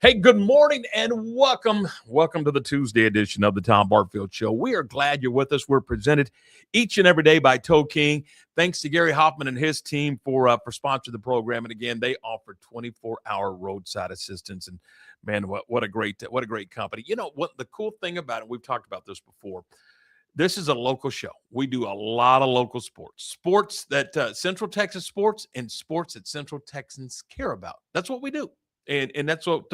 Hey, good morning and welcome. Welcome to the Tuesday edition of the Tom Barfield Show. We are glad you're with us. We're presented each and every day by Toe King. Thanks to Gary Hoffman and his team for sponsoring the program. And again, they offer 24-hour roadside assistance. And man, what a great company. You know what the cool thing about it? We've talked about this before. This is a local show. We do a lot of local sports that Central Texas sports and sports that Central Texans care about. That's what we do. And that's what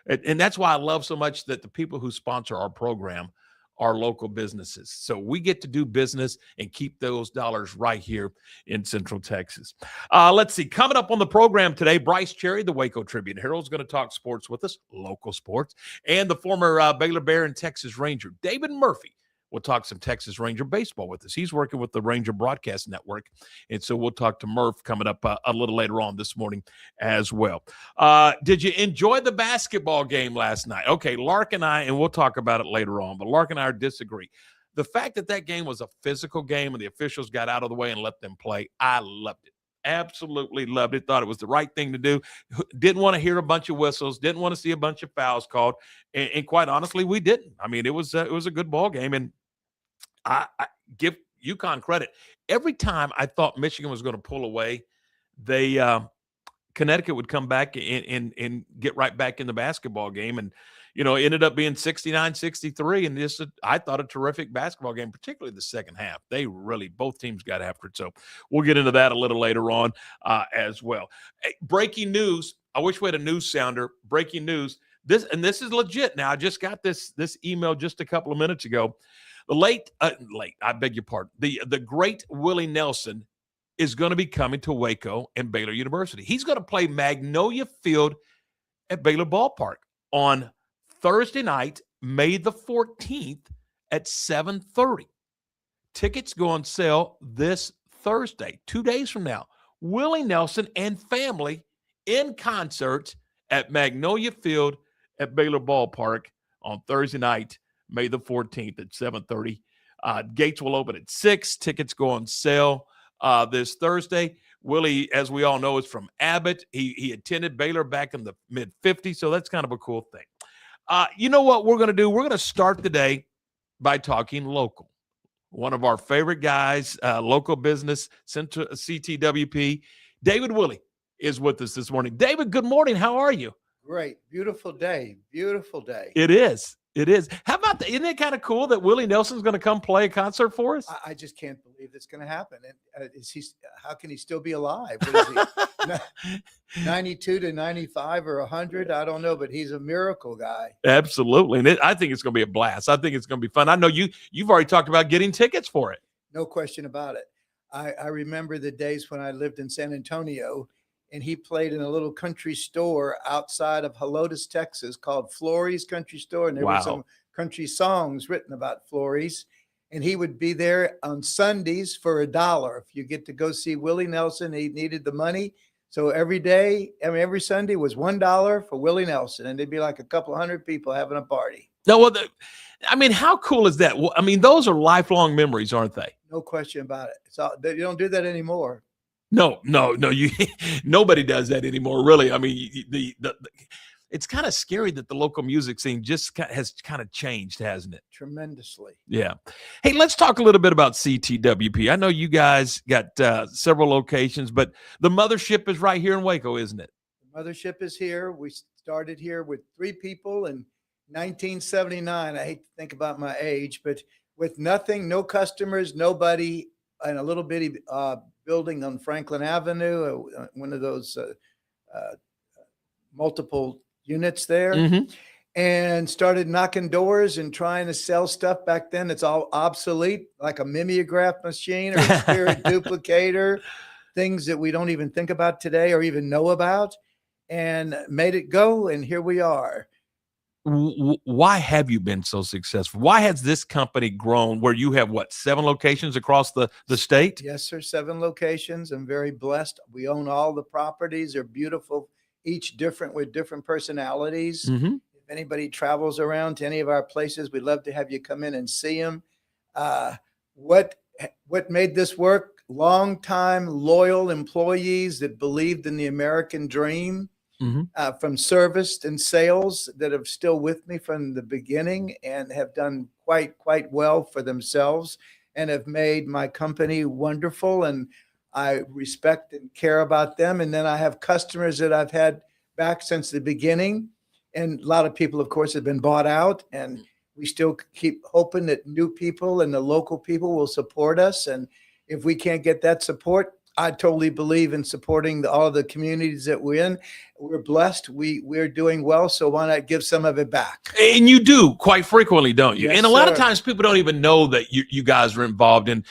and that's why I love so much that the people who sponsor our program are local businesses. So we get to do business and keep those dollars right here in Central Texas. Let's see. Coming up on the program today, Brice Cherry, the Waco Tribune Herald, is going to talk sports with us, local sports, and the former Baylor Bear and Texas Ranger, David Murphy, will talk some Texas Ranger baseball with us. He's working with the Ranger Broadcast Network, and so we'll talk to Murph coming up a little later on this morning as well. Did you enjoy the basketball game last night? Okay, Lark and I, and we'll talk about it later on, but Lark and I disagree. The fact that game was a physical game and the officials got out of the way and let them play, I loved it. Absolutely loved it. Thought it was the right thing to do. Didn't want to hear a bunch of whistles. Didn't want to see a bunch of fouls called. And quite honestly, we didn't. I mean, it was a good ball game, and I give UConn credit. Every time I thought Michigan was going to pull away, Connecticut would come back and get right back in the basketball game. And, you know, it ended up being 69-63. And this, I thought, a terrific basketball game, particularly the second half. They really, both teams got after it. So we'll get into that a little later on as well. Hey, breaking news. I wish we had a news sounder. Breaking news. This is legit now. I just got this email just a couple of minutes ago. I beg your pardon. The great Willie Nelson is going to be coming to Waco and Baylor University. He's going to play Magnolia Field at Baylor Ballpark on Thursday night, May the 14th at 7:30. Tickets go on sale this Thursday, 2 days from now. Willie Nelson and family in concert at Magnolia Field at Baylor Ballpark on Thursday night, May the 14th at 7:30. Gates will open at 6. Tickets go on sale this Thursday. Willie, as we all know, is from Abbott. He attended Baylor back in the mid-'50s, so that's kind of a cool thing. You know what we're going to do? We're going to start the day by talking local. One of our favorite guys, local business, Central CTWP, David Willie, is with us this morning. David, good morning. How are you? Great. Beautiful day. Beautiful day. It is. It is. How about that? Isn't it kind of cool that Willie Nelson's going to come play a concert for us? I just can't believe it's going to happen. And how can he still be alive? What is he, 92 to 95 or 100? I don't know, but he's a miracle guy. Absolutely. And I think it's going to be a blast. I think it's going to be fun. I know you've already talked about getting tickets for it. No question about it. I remember the days when I lived in San Antonio, and he played in a little country store outside of Helotes, Texas, called Florrie's Country Store. And there were some country songs written about Florrie's. And he would be there on Sundays for $1. If you get to go see Willie Nelson, he needed the money. So every Sunday was $1 for Willie Nelson. And there'd be like a couple hundred people having a party. No, well, how cool is that? Well, those are lifelong memories, aren't they? No question about it. You don't do that anymore. No. Nobody does that anymore, really. It's kind of scary that the local music scene just has kind of changed, hasn't it? Tremendously. Yeah. Hey, let's talk a little bit about CTWP. I know you guys got several locations, but the mothership is right here in Waco, isn't it? The mothership is here. We started here with 3 people in 1979. I hate to think about my age, but with nothing, no customers, nobody, and a little bitty building on Franklin Avenue, one of those multiple units there, and started knocking doors and trying to sell stuff. Back then, it's all obsolete, like a mimeograph machine or a spirit duplicator, things that we don't even think about today or even know about, and made it go, and here we are. Why have you been so successful? Why has this company grown where you have, 7 locations across the state? Yes, sir. 7 locations. I'm very blessed. We own all the properties. They're beautiful each different with different personalities. Mm-hmm. If anybody travels around to any of our places, we'd love to have you come in and see them. What made this work? Long-time loyal employees that believed in the American dream, from service and sales, that are still with me from the beginning and have done quite well for themselves and have made my company wonderful. And I respect and care about them. And then I have customers that I've had back since the beginning. And a lot of people, of course, have been bought out. And we still keep hoping that new people and the local people will support us. And if we can't get that support, I totally believe in supporting all of the communities that we're in. We're blessed. We're doing well. So why not give some of it back? And you do quite frequently, don't you? Yes, and a lot of sir. times people don't even know that you guys are involved in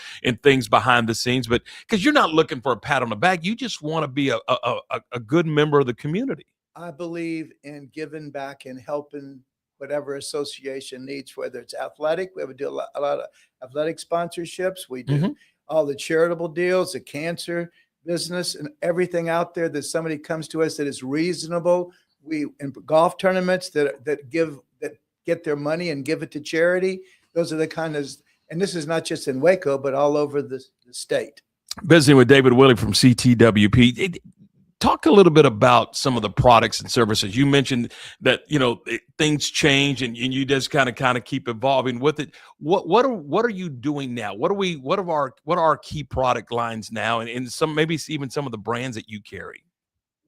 things behind the scenes, but because you're not looking for a pat on the back, you just want to be a good member of the community. I believe in giving back and helping whatever association needs, whether it's athletic. We do a lot of athletic sponsorships. We do all the charitable deals, the cancer business, and everything out there that somebody comes to us that is reasonable. We in golf tournaments that get their money and give it to charity. Those are the kind of, and this is not just in Waco, but all over the state. Visiting with David Willey from CTWP. Talk a little bit about some of the products and services. You mentioned that, things change and you just kind of keep evolving with it. What are you doing now? What are our key product lines now, and some, maybe even some of the brands that you carry?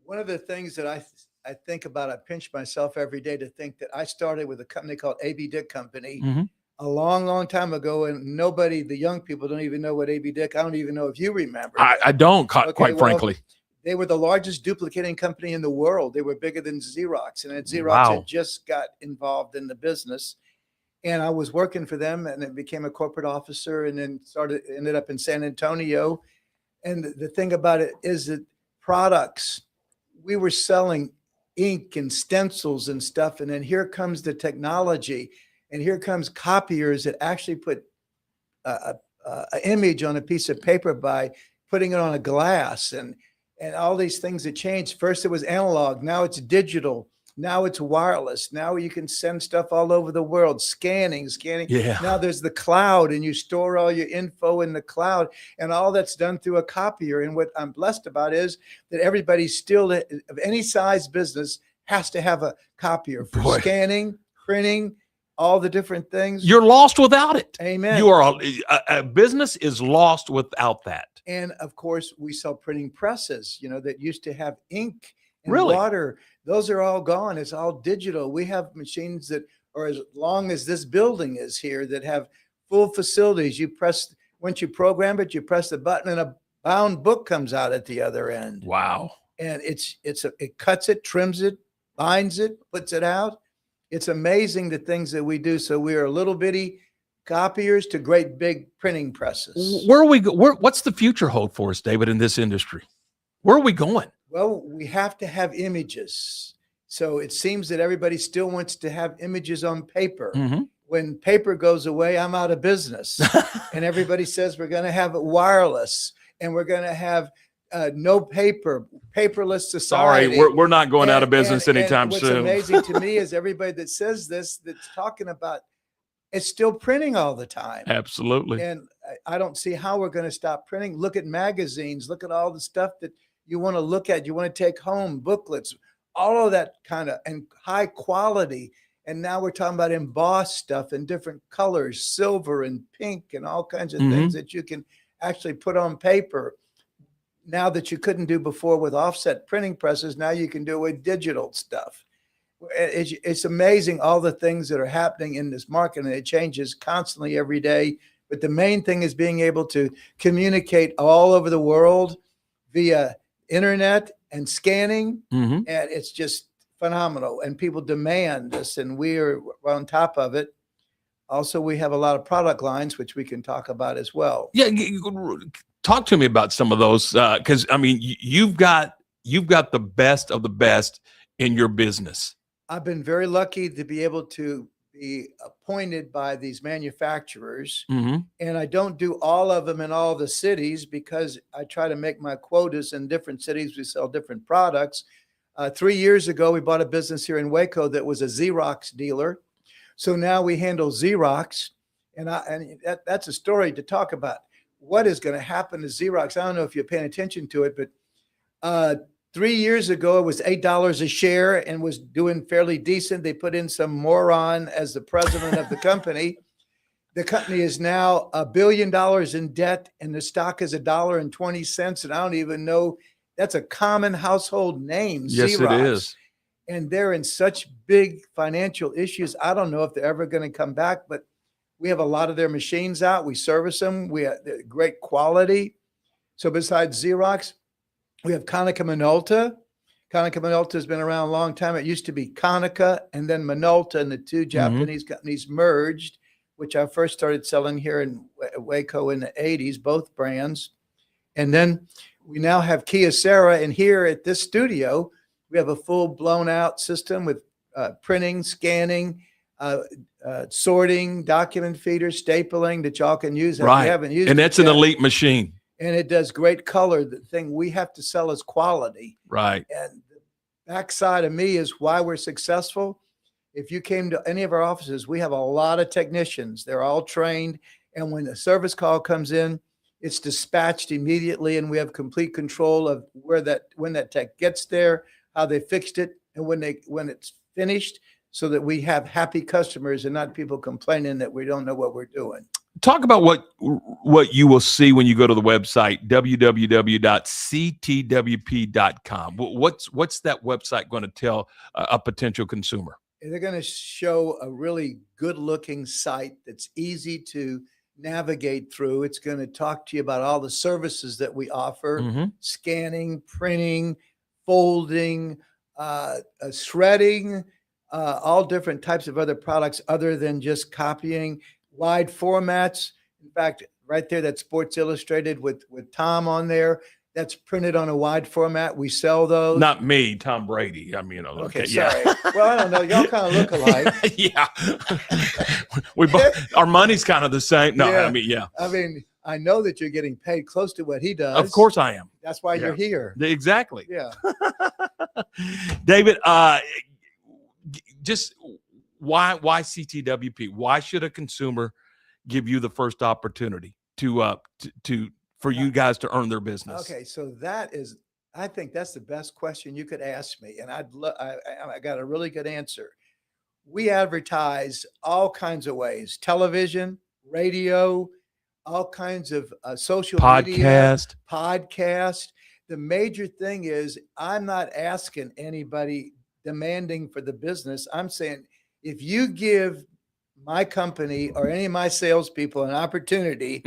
One of the things that I think about, I pinch myself every day to think that I started with a company called A.B. Dick Company a long time ago, and the young people don't even know what A.B. Dick. I don't even know if you remember. I don't, quite frankly. They were the largest duplicating company in the world. They were bigger than Xerox, and Xerox had just got involved in the business. And I was working for them, and then became a corporate officer, and then ended up in San Antonio. And the thing about it is that products, we were selling ink and stencils and stuff, and then here comes the technology, and here comes copiers that actually put an image on a piece of paper by putting it on a glass, and all these things that changed. First it was analog, now it's digital, now it's wireless. Now you can send stuff all over the world, scanning. Yeah. Now there's the cloud, and you store all your info in the cloud, and all that's done through a copier. And what I'm blessed about is that everybody still, of any size business, has to have a copier for scanning, printing, all the different things. You're lost without it. Amen. You are a business is lost without that. And of course, we sell printing presses, that used to have ink and Really? water. Those are all gone. It's all digital. We have machines that are as long as this building is here that have full facilities. Once you program it, you press the button and a bound book comes out at the other end. Wow. And it cuts it, trims it, binds it, puts it out. It's amazing the things that we do. So we are little bitty copiers to great big printing presses. Where are we what's the future hold for us, David, in this industry? Where are we going? Well, we have to have images. So it seems that everybody still wants to have images on paper. When paper goes away, I'm out of business. And everybody says we're going to have it wireless, and we're going to have no paperless society. Sorry, we're not going out of business anytime what's soon. What's amazing to me is everybody that says this, that's talking about, it's still printing all the time. Absolutely. And I don't see how we're going to stop printing. Look at magazines. Look at all the stuff that you want to look at. You want to take home, booklets, all of that kind of, and high quality. And now we're talking about embossed stuff in different colors, silver and pink and all kinds of things that you can actually put on paper. Now that you couldn't do before with offset printing presses, now you can do it with digital stuff. It's amazing all the things that are happening in this market, and it changes constantly every day. But the main thing is being able to communicate all over the world via internet and scanning. And it's just phenomenal. And people demand this, and we're on top of it. Also, we have a lot of product lines, which we can talk about as well. Yeah. Talk to me about some of those. Because I mean, you've got the best of the best in your business. I've been very lucky to be able to be appointed by these manufacturers, and I don't do all of them in all the cities because I try to make my quotas in different cities. We sell different products. 3 years ago, we bought a business here in Waco that was a Xerox dealer. So now we handle Xerox, and that's a story to talk about. What is going to happen to Xerox? I don't know if you're paying attention to it, but 3 years ago, it was $8 a share and was doing fairly decent. They put in some moron as the president of the company. The company is now $1 billion in debt, and the stock is $1.20. And I don't even know, that's a common household name. Yes, Xerox. it is. And they're in such big financial issues. I don't know if they're ever going to come back, but we have a lot of their machines out. We service them. We have great quality. So besides Xerox, we have Konica Minolta. Konica Minolta has been around a long time. It used to be Konica and then Minolta, and the two Japanese companies merged, which I first started selling here in Waco in the 80s, both brands. And then we now have Kyocera, and here at this studio, we have a full blown out system with printing, scanning, sorting, document feeders, stapling that y'all can use. Right. If you haven't used and it that's an yet. elite machine. And it does great color. The thing we have to sell is quality. Right. And the backside of me is why we're successful. If you came to any of our offices, we have a lot of technicians. They're all trained. And when the service call comes in, it's dispatched immediately. And we have complete control of when that tech gets there, how they fixed it, and when it's finished, so that we have happy customers and not people complaining that we don't know what we're doing. Talk about what you will see when you go to the website, www.ctwp.com. What's that website going to tell a potential consumer? They're going to show a really good-looking site that's easy to navigate through. It's going to talk to you about all the services that we offer, scanning, printing, folding, shredding, all different types of other products other than just copying, wide formats. In fact, right there, that's Sports Illustrated with Tom on there. That's printed on a wide format. We sell those. Not me, Tom Brady. I mean, okay, yeah. Sorry. Well, I don't know. Y'all kind of look alike. Yeah. Our money's kind of the same. No, Yeah. I mean, I know that you're getting paid close to what he does. Of course I am. That's why you're here. Exactly. Yeah. David, just why CTWP? Why should a consumer give you the first opportunity for you guys to earn their business? Okay, so I think that's the best question you could ask me, and I got a really good answer. We advertise all kinds of ways: television, radio, all kinds of social media, podcast. The major thing is I'm not asking anybody demanding for the business. I'm saying if you give my company or any of my salespeople an opportunity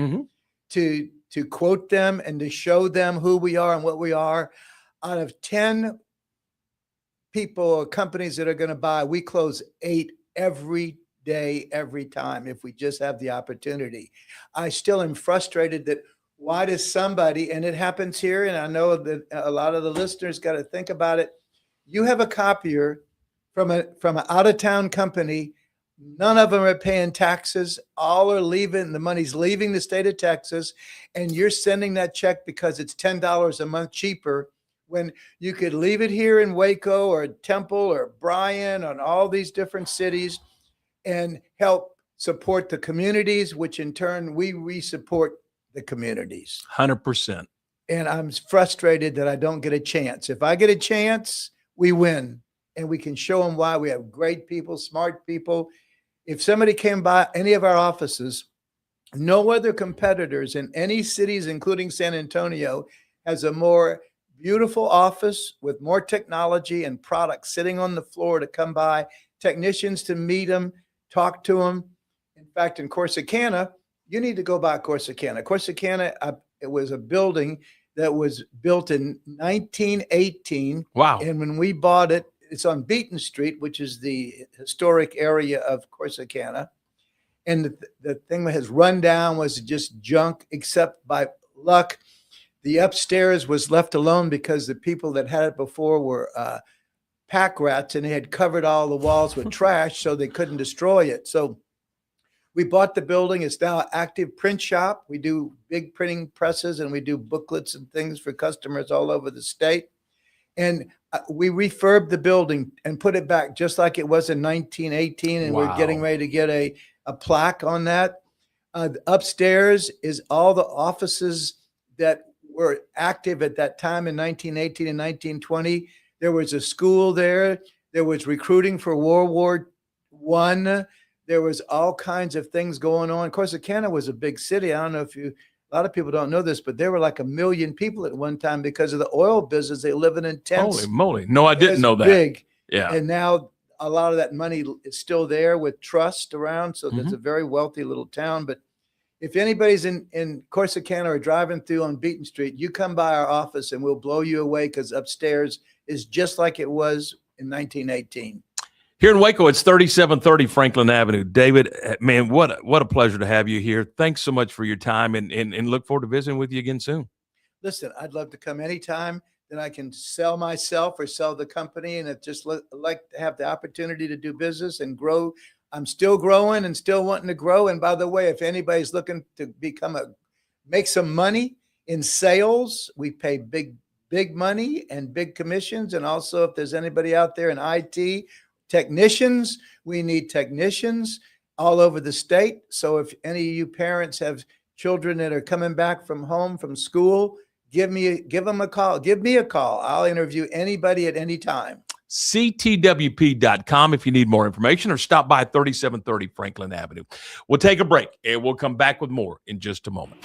to quote them and to show them who we are and what we are, out of 10 people or companies that are going to buy, we close 8 every day, every time, if we just have the opportunity. I still am frustrated that why does somebody, and it happens here, and I know that a lot of the listeners got to think about it. You have a copier from an out-of-town company. None of them are paying taxes. All are leaving. The money's leaving the state of Texas, and you're sending that check because it's $10 a month cheaper, when you could leave it here in Waco or Temple or Bryan and all these different cities and help support the communities, which in turn we support the communities. 100%. And I'm frustrated that I don't get a chance. If I get a chance, we win, and we can show them why. We have great people, smart people. If somebody came by any of our offices, no other competitors in any cities, including San Antonio, has a more beautiful office with more technology and products sitting on the floor to come by, technicians to meet them, talk to them. In fact, in Corsicana, you need to go by Corsicana. Corsicana, it was a building that was built in 1918. Wow. And when we bought it, it's on Beaton Street, which is the historic area of Corsicana. And the thing that has run down was just junk, except by luck. The upstairs was left alone because the people that had it before were pack rats, and they had covered all the walls with trash, so they couldn't destroy it. So we bought the building. It's now an active print shop. We do big printing presses, and we do booklets and things for customers all over the state. And We refurbed the building and put it back just like it was in 1918, and we're getting ready to get a plaque on that. Upstairs is all the offices that were active at that time in 1918 and 1920. There was a school there. There was recruiting for World War I. There was all kinds of things going on. Corsicana was a big city. I don't know if a lot of people don't know this, but there were like 1 million people at one time because of the oil business. They live in tents. Holy moly. No, I didn't know that. Big. Yeah. And now a lot of that money is still there with trust around. So that's a very wealthy little town. But if anybody's in Corsicana or driving through on Beaton Street, you come by our office and we'll blow you away, because upstairs is just like it was in 1918. Here in Waco, it's 3730 Franklin Avenue. David, man, what a pleasure to have you here. Thanks so much for your time, and look forward to visiting with you again soon. Listen, I'd love to come anytime. Then I can sell myself or sell the company, and it just like to have the opportunity to do business and grow. I'm still growing and still wanting to grow. And by the way, if anybody's looking to make some money in sales, we pay big money and big commissions. And also, if there's anybody out there in IT, technicians, we need technicians all over the state. So if any of you parents have children that are coming back from home from school, give them a call. Give me a call. I'll interview anybody at any time. ctwp.com if you need more information, or stop by 3730 Franklin Avenue. We'll take a break, and we'll come back with more in just a moment.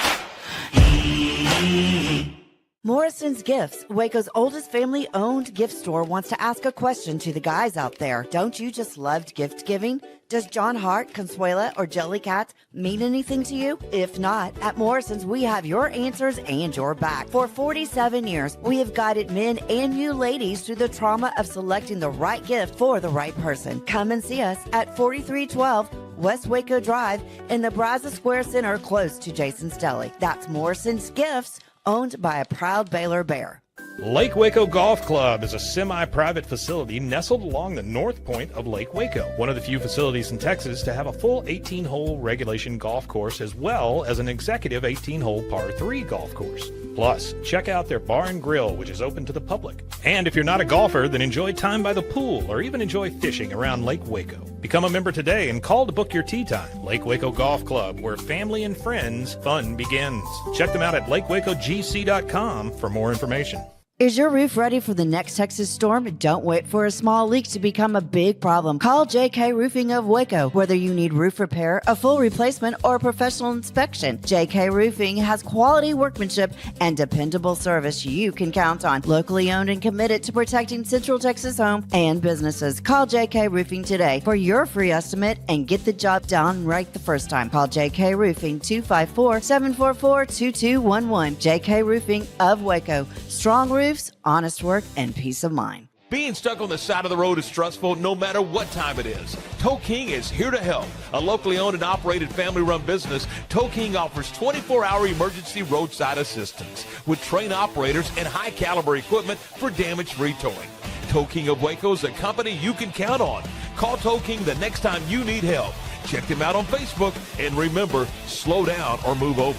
Morrison's Gifts, Waco's oldest family-owned gift store, wants to ask a question to the guys out there. Don't you just love gift giving? Does John Hart, Consuela, or Jellycat mean anything to you? If not, at Morrison's, we have your answers and your back. For 47 years, we have guided men and you ladies through the trauma of selecting the right gift for the right person. Come and see us at 4312 West Waco Drive in the Brazos Square Center, close to Jason's Deli. That's Morrison's Gifts, owned by a proud Baylor Bear. Lake Waco Golf Club is a semi-private facility nestled along the north point of Lake Waco, one of the few facilities in Texas to have a full 18-hole regulation golf course, as well as an executive 18-hole par 3 golf course. Plus, check out their bar and grill, which is open to the public. And if you're not a golfer, then enjoy time by the pool or even enjoy fishing around Lake Waco. Become a member today and call to book your tee time. Lake Waco Golf Club, where family and friends fun begins. Check them out at lakewacogc.com for more information. Is your roof ready for the next Texas storm? Don't wait for a small leak to become a big problem. Call JK Roofing of Waco. Whether you need roof repair, a full replacement, or a professional inspection, JK Roofing has quality workmanship and dependable service you can count on. Locally owned and committed to protecting Central Texas homes and businesses. Call JK Roofing today for your free estimate and get the job done right the first time. Call JK Roofing 254-744-2211. JK Roofing of Waco. Strong roofs, honest work, and peace of mind. Being stuck on the side of the road is stressful no matter what time it is. Tow King is here to help. A locally owned and operated family-run business, Tow King offers 24-hour emergency roadside assistance with trained operators and high-caliber equipment for damage-free towing. Tow King of Waco is a company you can count on. Call Tow King the next time you need help. Check them out on Facebook, and remember, slow down or move over.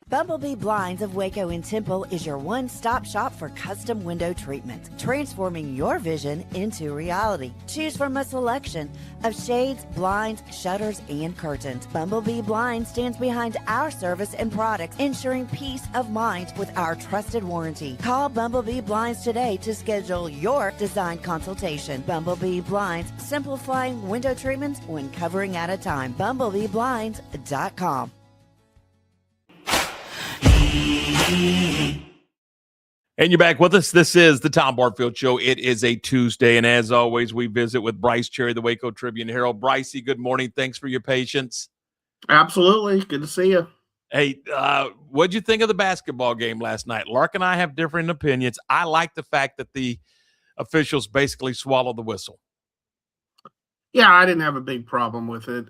Bumblebee Blinds of Waco and Temple is your one-stop shop for custom window treatments, transforming your vision into reality. Choose from a selection of shades, blinds, shutters, and curtains. Bumblebee Blinds stands behind our service and products, ensuring peace of mind with our trusted warranty. Call Bumblebee Blinds today to schedule your design consultation. Bumblebee Blinds, simplifying window treatments one covering at a time. BumblebeeBlinds.com. And you're back with us. This is the Tom Barfield Show. It is a Tuesday, and as always, we visit with Brice Cherry, the Waco Tribune Herald. Brice, good morning. Thanks for your patience. Absolutely. Good to see you. Hey, what'd you think of the basketball game last night? Lark and I have different opinions. I like the fact that the officials basically swallowed the whistle. Yeah, I didn't have a big problem with it.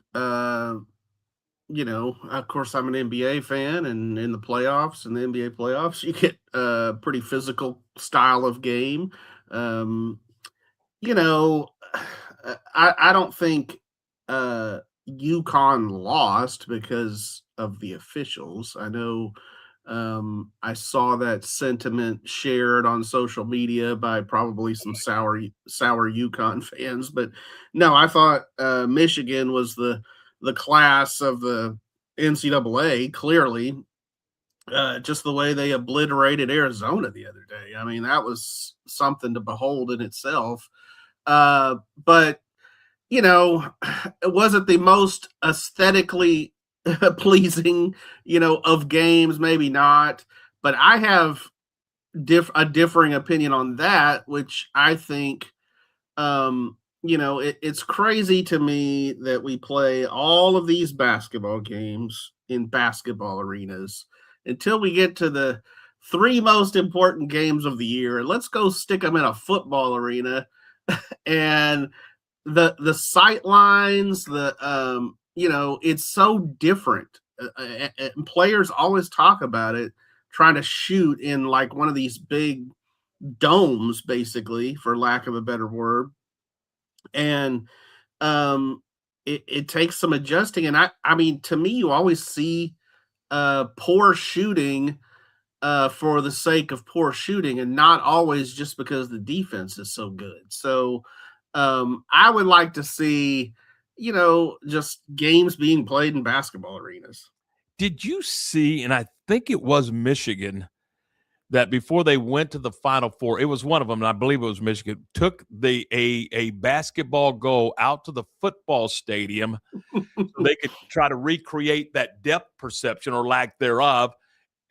Of course, I'm an NBA fan, and in the playoffs and the NBA playoffs, you get a pretty physical style of game. I don't think UConn lost because of the officials. I know I saw that sentiment shared on social media by probably some sour UConn fans, but no, I thought Michigan was the class of the NCAA. Clearly, just the way they obliterated Arizona the other day. I mean, that was something to behold in itself. But you know, it wasn't the most aesthetically pleasing, of games, maybe not. But I have a differing opinion on that, which I think, it's crazy to me that we play all of these basketball games in basketball arenas until we get to the three most important games of the year. And let's go stick them in a football arena and the sight lines, it's so different. And players always talk about it, trying to shoot in like one of these big domes, basically, for lack of a better word. And it takes some adjusting. And I mean, to me, you always see poor shooting for the sake of poor shooting, and not always just because the defense is so good. So I would like to see, just games being played in basketball arenas. Did you see, and I think it was Michigan, that before they went to the Final Four, it was one of them, and I believe it was Michigan, took a basketball goal out to the football stadium so they could try to recreate that depth perception or lack thereof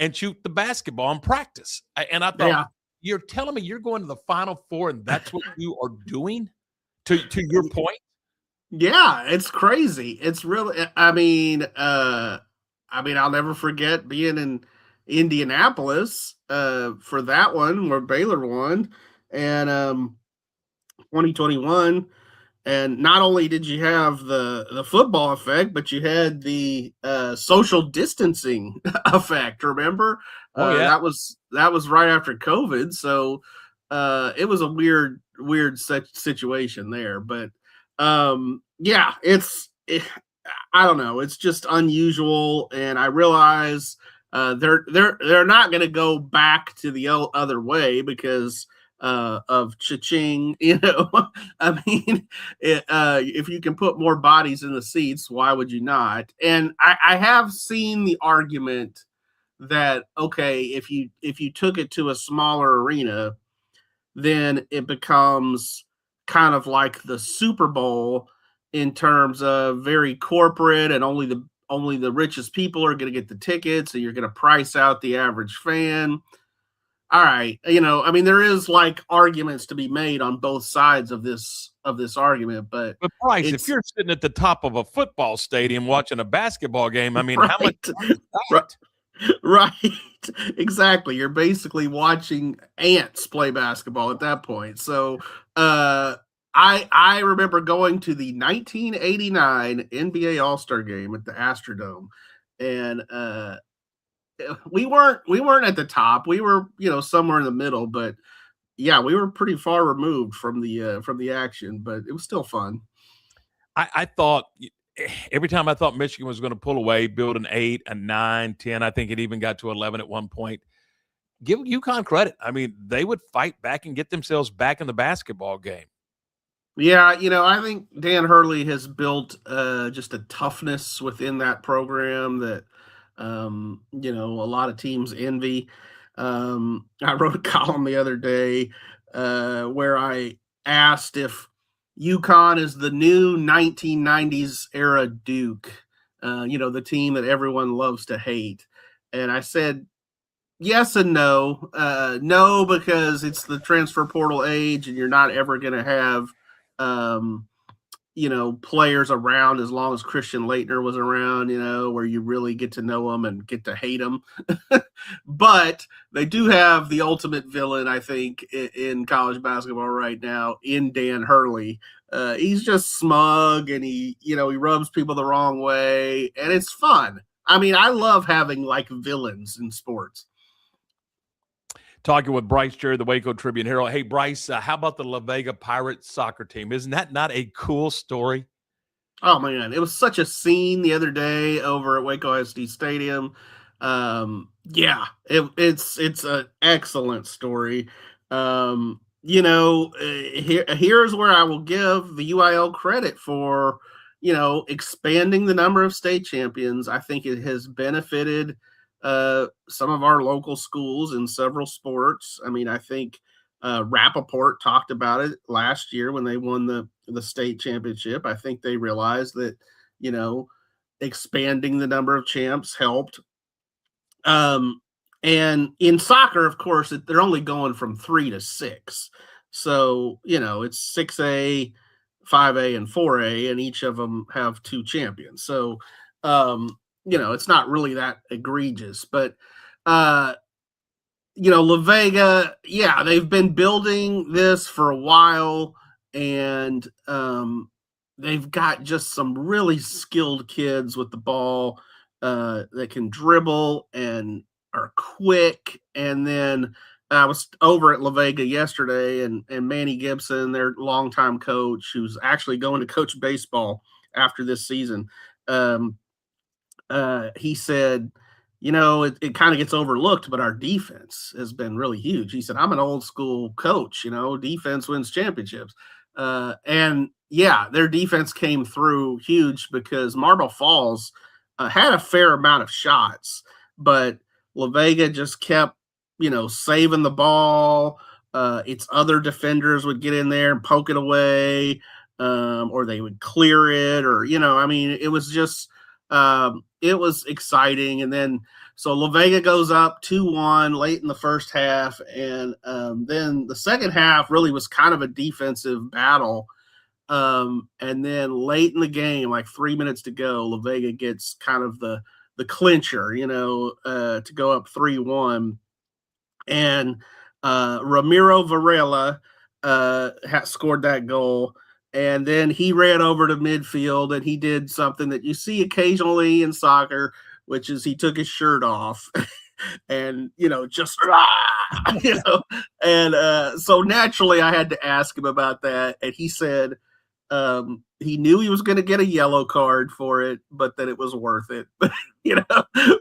and shoot the basketball in practice. And I thought, You're telling me you're going to the Final Four and that's what you are doing? To your point? Yeah, it's crazy. It's really, I'll never forget being in Indianapolis for that one where Baylor won, and 2021. And not only did you have the football effect, but you had the social distancing effect. Remember? Oh yeah, that was right after COVID, so it was a weird situation there. But yeah, I don't know. It's just unusual, and I realize they're not going to go back to the other way because of cha-ching. I mean, if you can put more bodies in the seats, why would you not? And I have seen the argument that, okay, if you took it to a smaller arena, then it becomes kind of like the Super Bowl in terms of very corporate, and only the richest people are going to get the tickets, and you're going to price out the average fan. All right, there is like arguments to be made on both sides of this argument, but Brice, if you're sitting at the top of a football stadium watching a basketball game, I mean, right, how much is that? Right, exactly. You're basically watching ants play basketball at that point. So, I remember going to the 1989 NBA All-Star game at the Astrodome, and we weren't at the top. We were, somewhere in the middle, but yeah, we were pretty far removed from the action, but it was still fun. I thought every time I thought Michigan was going to pull away, build an 8, a 9, 10, I think it even got to 11 at one point. Give UConn credit. I mean, they would fight back and get themselves back in the basketball game. Yeah, I think Dan Hurley has built just a toughness within that program that a lot of teams envy. I wrote a column the other day where I asked if UConn is the new 1990s era Duke, the team that everyone loves to hate. And I said, yes and no. No, because it's the transfer portal age and you're not ever going to have, players around as long as Christian Laettner was around, where you really get to know them and get to hate them. But they do have the ultimate villain, I think, in college basketball right now in Dan Hurley. He's just smug, and he rubs people the wrong way, and it's fun. I mean, I love having like villains in sports. Talking with Brice Jerry, the Waco Tribune Herald. Hey, Brice, how about the La Vega Pirates soccer team? Isn't that not a cool story? Oh man, it was such a scene the other day over at Waco ISD Stadium. It's an excellent story. Here's where I will give the UIL credit for, expanding the number of state champions. I think it has benefited some of our local schools in several sports. I mean, I think Rappaport talked about it last year when they won the state championship. I think they realized that, expanding the number of champs helped. And in soccer, of course, they're only going from 3 to 6. So, it's 6A, 5A, and 4A, and each of them have 2 champions. So, it's not really that egregious. But, La Vega, they've been building this for a while, and they've got just some really skilled kids with the ball that can dribble and are quick. And then I was over at La Vega yesterday, and Manny Gibson, their longtime coach, who's actually going to coach baseball after this season, he said, it kind of gets overlooked, but our defense has been really huge. He said, I'm an old school coach, defense wins championships. Their defense came through huge because Marble Falls had a fair amount of shots, but La Vega just kept, saving the ball. Its other defenders would get in there and poke it away, or they would clear it, or, it was just, it was exciting. And then, so La Vega goes up 2-1 late in the first half. And then the second half really was kind of a defensive battle. And then late in the game, like 3 minutes to go, La Vega gets kind of the clincher, to go up 3-1. And Ramiro Varela scored that goal. And then he ran over to midfield and he did something that you see occasionally in soccer, which is he took his shirt off and, so naturally I had to ask him about that. And he said he knew he was going to get a yellow card for it, but that it was worth it,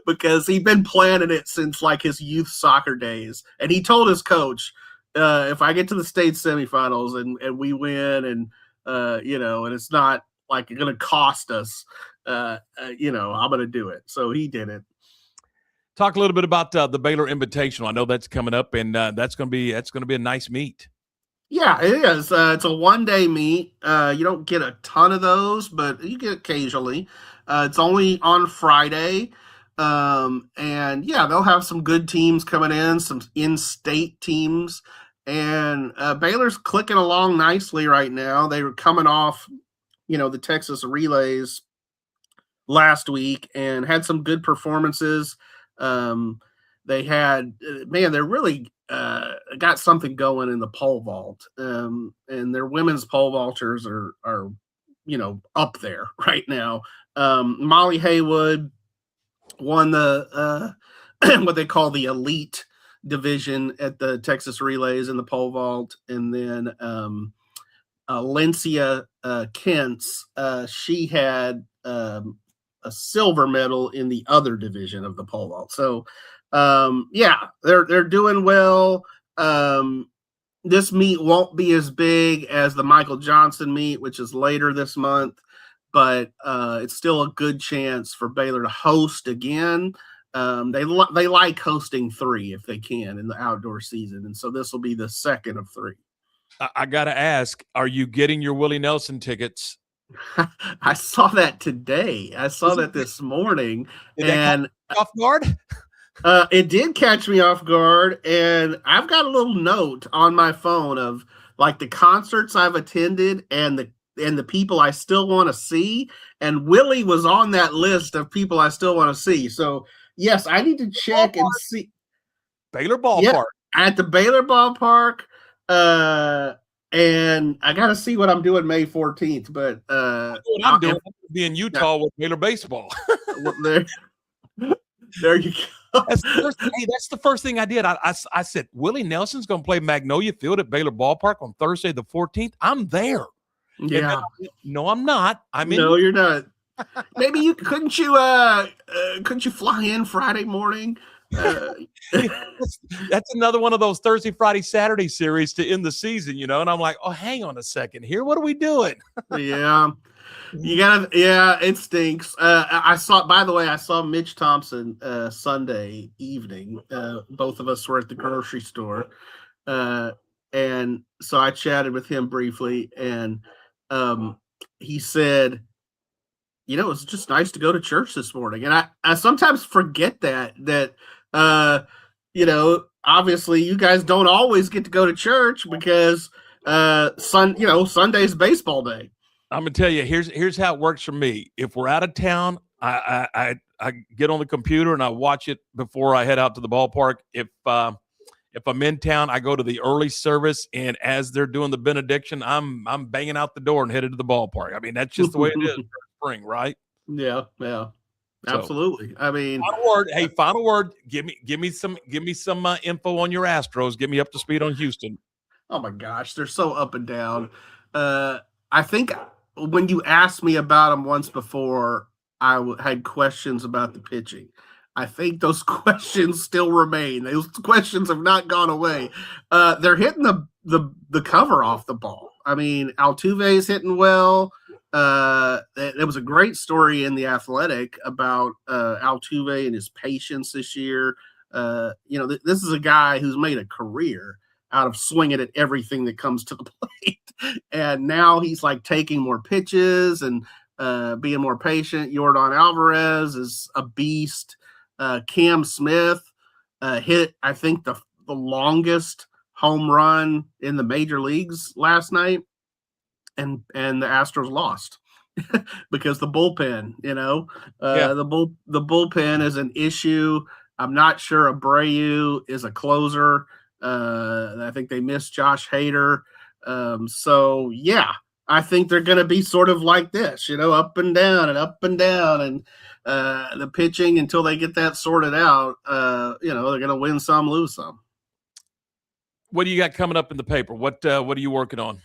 because he'd been planning it since like his youth soccer days. And he told his coach, if I get to the state semifinals and we win and it's not like going to cost us, I'm going to do it. So he did it. Talk a little bit about the Baylor Invitational. I know that's coming up, and that's going to be a nice meet. Yeah, it is. It's a 1-day meet. You don't get a ton of those, but you get occasionally. It's only on Friday. And they'll have some good teams coming in, some in-state teams. And Baylor's clicking along nicely right now. They were coming off, the Texas relays last week and had some good performances. They had, they're really got something going in the pole vault. And their women's pole vaulters are up there right now. Molly Haywood won the what they call the elite division at the Texas relays in the pole vault. And then Lencia Kentz, she had a silver medal in the other division of the pole vault. So they're doing well. This meet won't be as big as the Michael Johnson meet, which is later this month, but it's still a good chance for Baylor to host again. They like hosting 3 if they can in the outdoor season, and so this will be the second of 3. I got to ask, are you getting your Willie Nelson tickets? I saw that today. I saw that this morning. And off guard? It did catch me off guard, and I've got a little note on my phone of like the concerts I've attended and the people I still want to see, and Willie was on that list of people I still want to see. So yes, I need to check and see. Baylor Ballpark. Yeah, at the Baylor Ballpark. And I got to see what I'm doing May 14th, but what I'm doing, I'm be in Utah with Baylor baseball. There you go. That's the first thing I did. I said, Willie Nelson's going to play Magnolia Field at Baylor Ballpark on Thursday the 14th. I'm there. Yeah. No, I'm not. No, you're not. Maybe you couldn't you fly in Friday morning? That's another one of those Thursday, Friday, Saturday series to end the season, and I'm like, oh, hang on a second here. What are we doing? Yeah. It stinks. I saw Mitch Thompson Sunday evening. Both of us were at the grocery store. And so I chatted with him briefly, and he said, it's just nice to go to church this morning. And I sometimes forget that obviously you guys don't always get to go to church because Sunday's baseball day. I'm gonna tell you, here's how it works for me. If we're out of town, I get on the computer and I watch it before I head out to the ballpark. If I'm in town, I go to the early service, and as they're doing the benediction, I'm banging out the door and headed to the ballpark. I mean, that's just the way it is for spring, right? Yeah, absolutely. So, I mean, final word. Give me some info on your Astros. Get me up to speed on Houston. Oh my gosh, they're so up and down. I think when you asked me about them once before, I had questions about the pitching. I think those questions still remain. Those questions have not gone away. They're hitting the cover off the ball. I mean, Altuve is hitting well. There was a great story in The Athletic about Altuve and his patience this year. This is a guy who's made a career out of swinging at everything that comes to the plate. And now he's like taking more pitches and being more patient. Yordan Alvarez is a beast. Cam Smith hit, I think, the longest home run in the major leagues last night. And the Astros lost because the bullpen, the bullpen is an issue. I'm not sure Abreu is a closer. I think they missed Josh Hader. I think they're going to be sort of like this, up and down and up and down. And the pitching, until they get that sorted out, they're going to win some, lose some. What do you got coming up in the paper? What are you working on?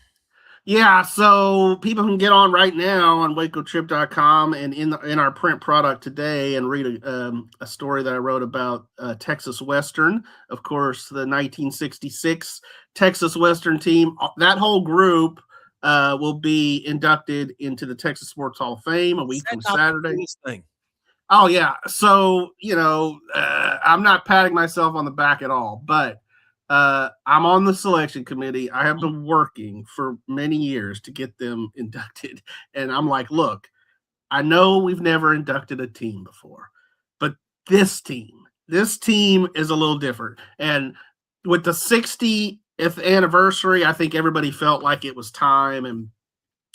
Yeah, so people can get on right now on wacotrip.com and in our print product today and read a story that I wrote about Texas Western. Of course, the 1966 Texas Western team. That whole group will be inducted into the Texas Sports Hall of Fame a week from Saturday. Oh, yeah. So, I'm not patting myself on the back at all, but I'm on the selection committee. I have been working for many years to get them inducted. And I'm like, look, I know we've never inducted a team before, but this team is a little different. And with the 60th anniversary, I think everybody felt like it was time. And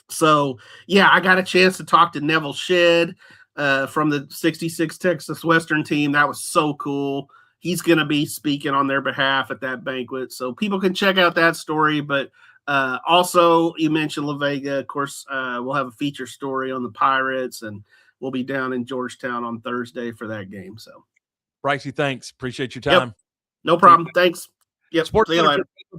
so, I got a chance to talk to Neville Shedd from the 66 Texas Western team. That was so cool. He's going to be speaking on their behalf at that banquet. So people can check out that story. But also, you mentioned La Vega. Of course, we'll have a feature story on the Pirates, and we'll be down in Georgetown on Thursday for that game. So, Brice, thanks. Appreciate your time. Yep. No problem. Thanks. Yep. Sports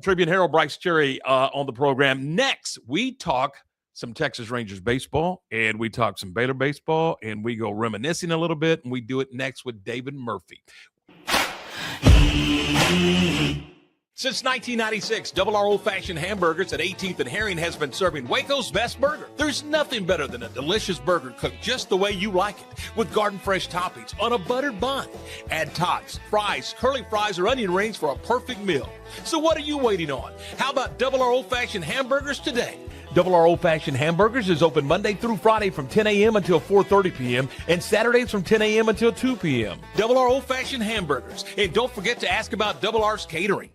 Tribune Herald, Brice Cherry on the program. Next, we talk some Texas Rangers baseball, and we talk some Baylor baseball, and we go reminiscing a little bit, and we do it next with David Murphy. Since 1996, Double R Old-Fashioned Hamburgers at 18th and Herring has been serving Waco's best burger. There's nothing better than a delicious burger cooked just the way you like it, with garden fresh toppings on a buttered bun. Add tots, fries, curly fries, or onion rings for a perfect meal. So what are you waiting on? How about Double R Old-Fashioned Hamburgers today? Double R Old-Fashioned Hamburgers is open Monday through Friday from 10 a.m. until 4:30 p.m. and Saturdays from 10 a.m. until 2 p.m. Double R Old-Fashioned Hamburgers. And don't forget to ask about Double R's catering.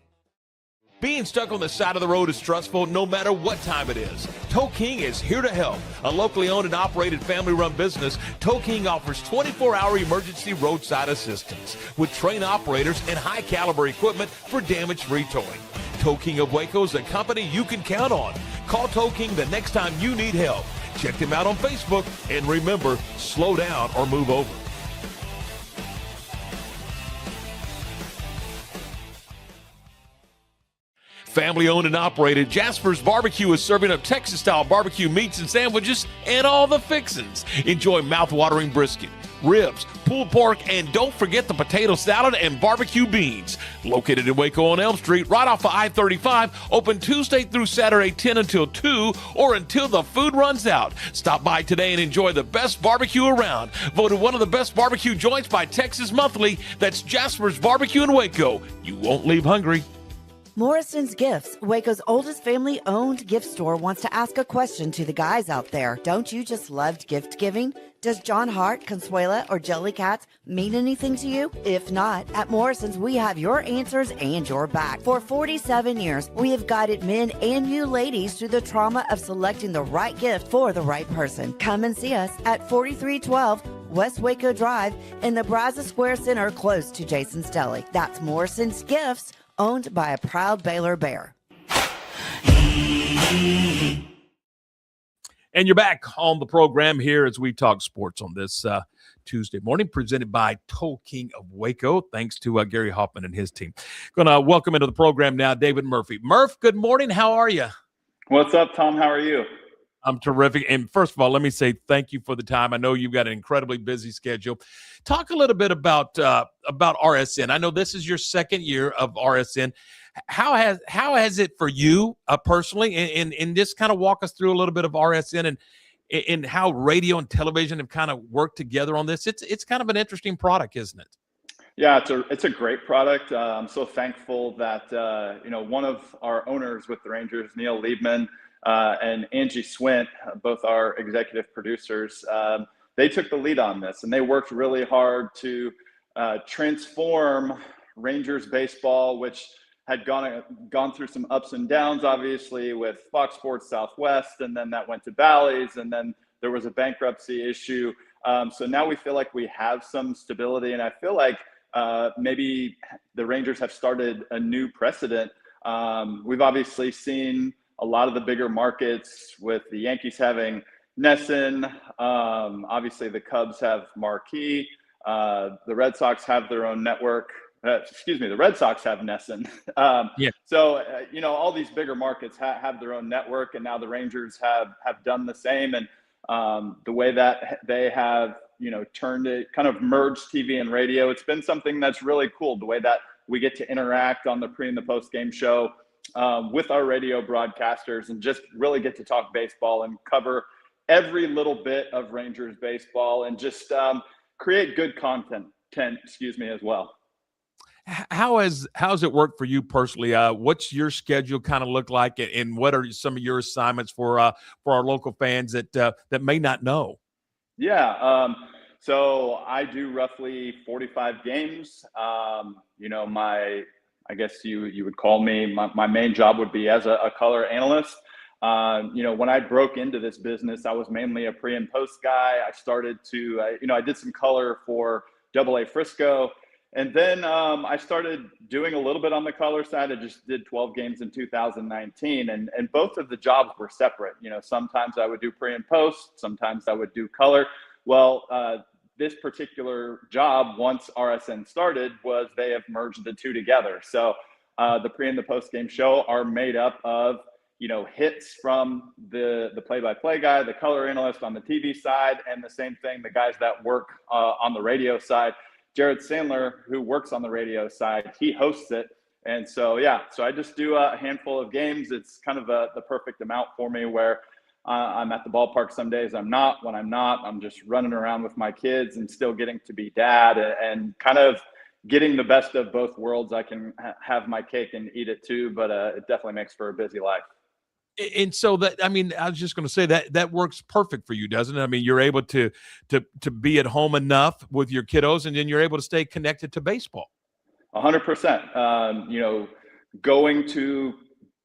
Being stuck on the side of the road is stressful no matter what time it is. Tow King is here to help. A locally owned and operated family-run business, Tow King offers 24-hour emergency roadside assistance with trained operators and high-caliber equipment for damage-free towing. Tow King of Waco is a company you can count on. Call Tow King the next time you need help. Check them out on Facebook, and remember, slow down or move over. Family owned and operated, Jasper's Barbecue is serving up Texas-style barbecue meats and sandwiches and all the fixins. Enjoy mouth-watering brisket, ribs, pulled pork, and don't forget the potato salad and barbecue beans. Located in Waco on Elm Street, right off of I-35, open Tuesday through Saturday 10 until 2 or until the food runs out. Stop by today and enjoy the best barbecue around. Voted one of the best barbecue joints by Texas Monthly. That's Jasper's Barbecue in Waco. You won't leave hungry. Morrison's Gifts, Waco's oldest family-owned gift store, wants to ask a question to the guys out there. Don't you just love gift giving? Does John Hart, Consuela, or Jellycats mean anything to you? If not, at Morrison's, we have your answers and your back. For 47 years, we have guided men and you ladies through the trauma of selecting the right gift for the right person. Come and see us at 4312 West Waco Drive in the Brazos Square Center, close to Jason's Deli. That's Morrison's Gifts, owned by a proud Baylor Bear. And you're back on the program here as we talk sports on this Tuesday morning, presented by Toll King of Waco. Thanks to Gary Hoffman and his team. Going to welcome into the program now David Murphy. Murph, good morning. How are you? What's up, Tom? How are you? I'm terrific. And first of all, let me say thank you for the time. I know you've got an incredibly busy schedule. Talk a little bit about RSN. I know this is your second year of RSN. How has it for you personally? And just kind of walk us through a little bit of RSN and how radio and television have kind of worked together on this. It's kind of an interesting product, isn't it? Yeah, it's a great product. I'm so thankful that one of our owners with the Rangers, Neil Liebman, and Angie Swint, both our executive producers, they took the lead on this, and they worked really hard to transform Rangers baseball, which had gone through some ups and downs, obviously, with Fox Sports Southwest, and then that went to Bally's, and then there was a bankruptcy issue. So now we feel like we have some stability, and I feel like maybe the Rangers have started a new precedent. We've obviously seen a lot of the bigger markets with the Yankees having Nesson. Obviously, the Cubs have Marquee. The Red Sox have their own network. The Red Sox have Nesson. So, all these bigger markets have their own network, and now the Rangers have done the same. And the way that they have, turned it, kind of merged TV and radio, it's been something that's really cool, the way that we get to interact on the pre and the post game show with our radio broadcasters and just really get to talk baseball and cover every little bit of Rangers baseball and just create good content as well. How's it worked for you personally? What's your schedule kind of look like, and what are some of your assignments for our local fans that may not know? Yeah, so I do roughly 45 games. I guess you would call me, my main job would be as a color analyst. When I broke into this business, I was mainly a pre and post guy. I started to, I did some color for AA Frisco. And then I started doing a little bit on the color side. I just did 12 games in 2019. And both of the jobs were separate. Sometimes I would do pre and post, sometimes I would do color. Well, this particular job, once RSN started, was they have merged the two together. So the pre and the post game show are made up of, hits from the play-by-play guy, the color analyst on the TV side, and the same thing, the guys that work on the radio side. Jared Sandler, who works on the radio side, he hosts it. And so I just do a handful of games. It's kind of the perfect amount for me where I'm at the ballpark some days. I'm not. When I'm not, I'm just running around with my kids and still getting to be dad and kind of getting the best of both worlds. I can have my cake and eat it too, but it definitely makes for a busy life. And so I was just going to say that works perfect for you, doesn't it? I mean, you're able to be at home enough with your kiddos, and then you're able to stay connected to baseball. 100%. Going to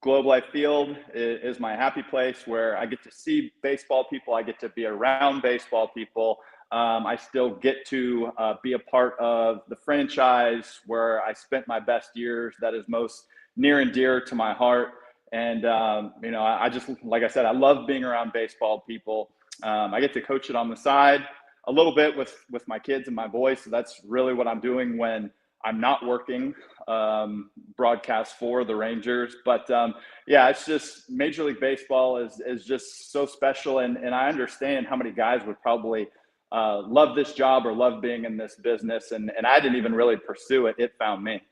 Globe Life Field is my happy place where I get to see baseball people. I get to be around baseball people. I still get to be a part of the franchise where I spent my best years. That is most near and dear to my heart. And, I just, like I said, I love being around baseball people. I get to coach it on the side a little bit with my kids and my boys. So that's really what I'm doing when I'm not working. broadcast for the Rangers. But yeah, it's just Major League Baseball is just so special. And I understand how many guys would probably love this job or love being in this business. And I didn't even really pursue it. It found me.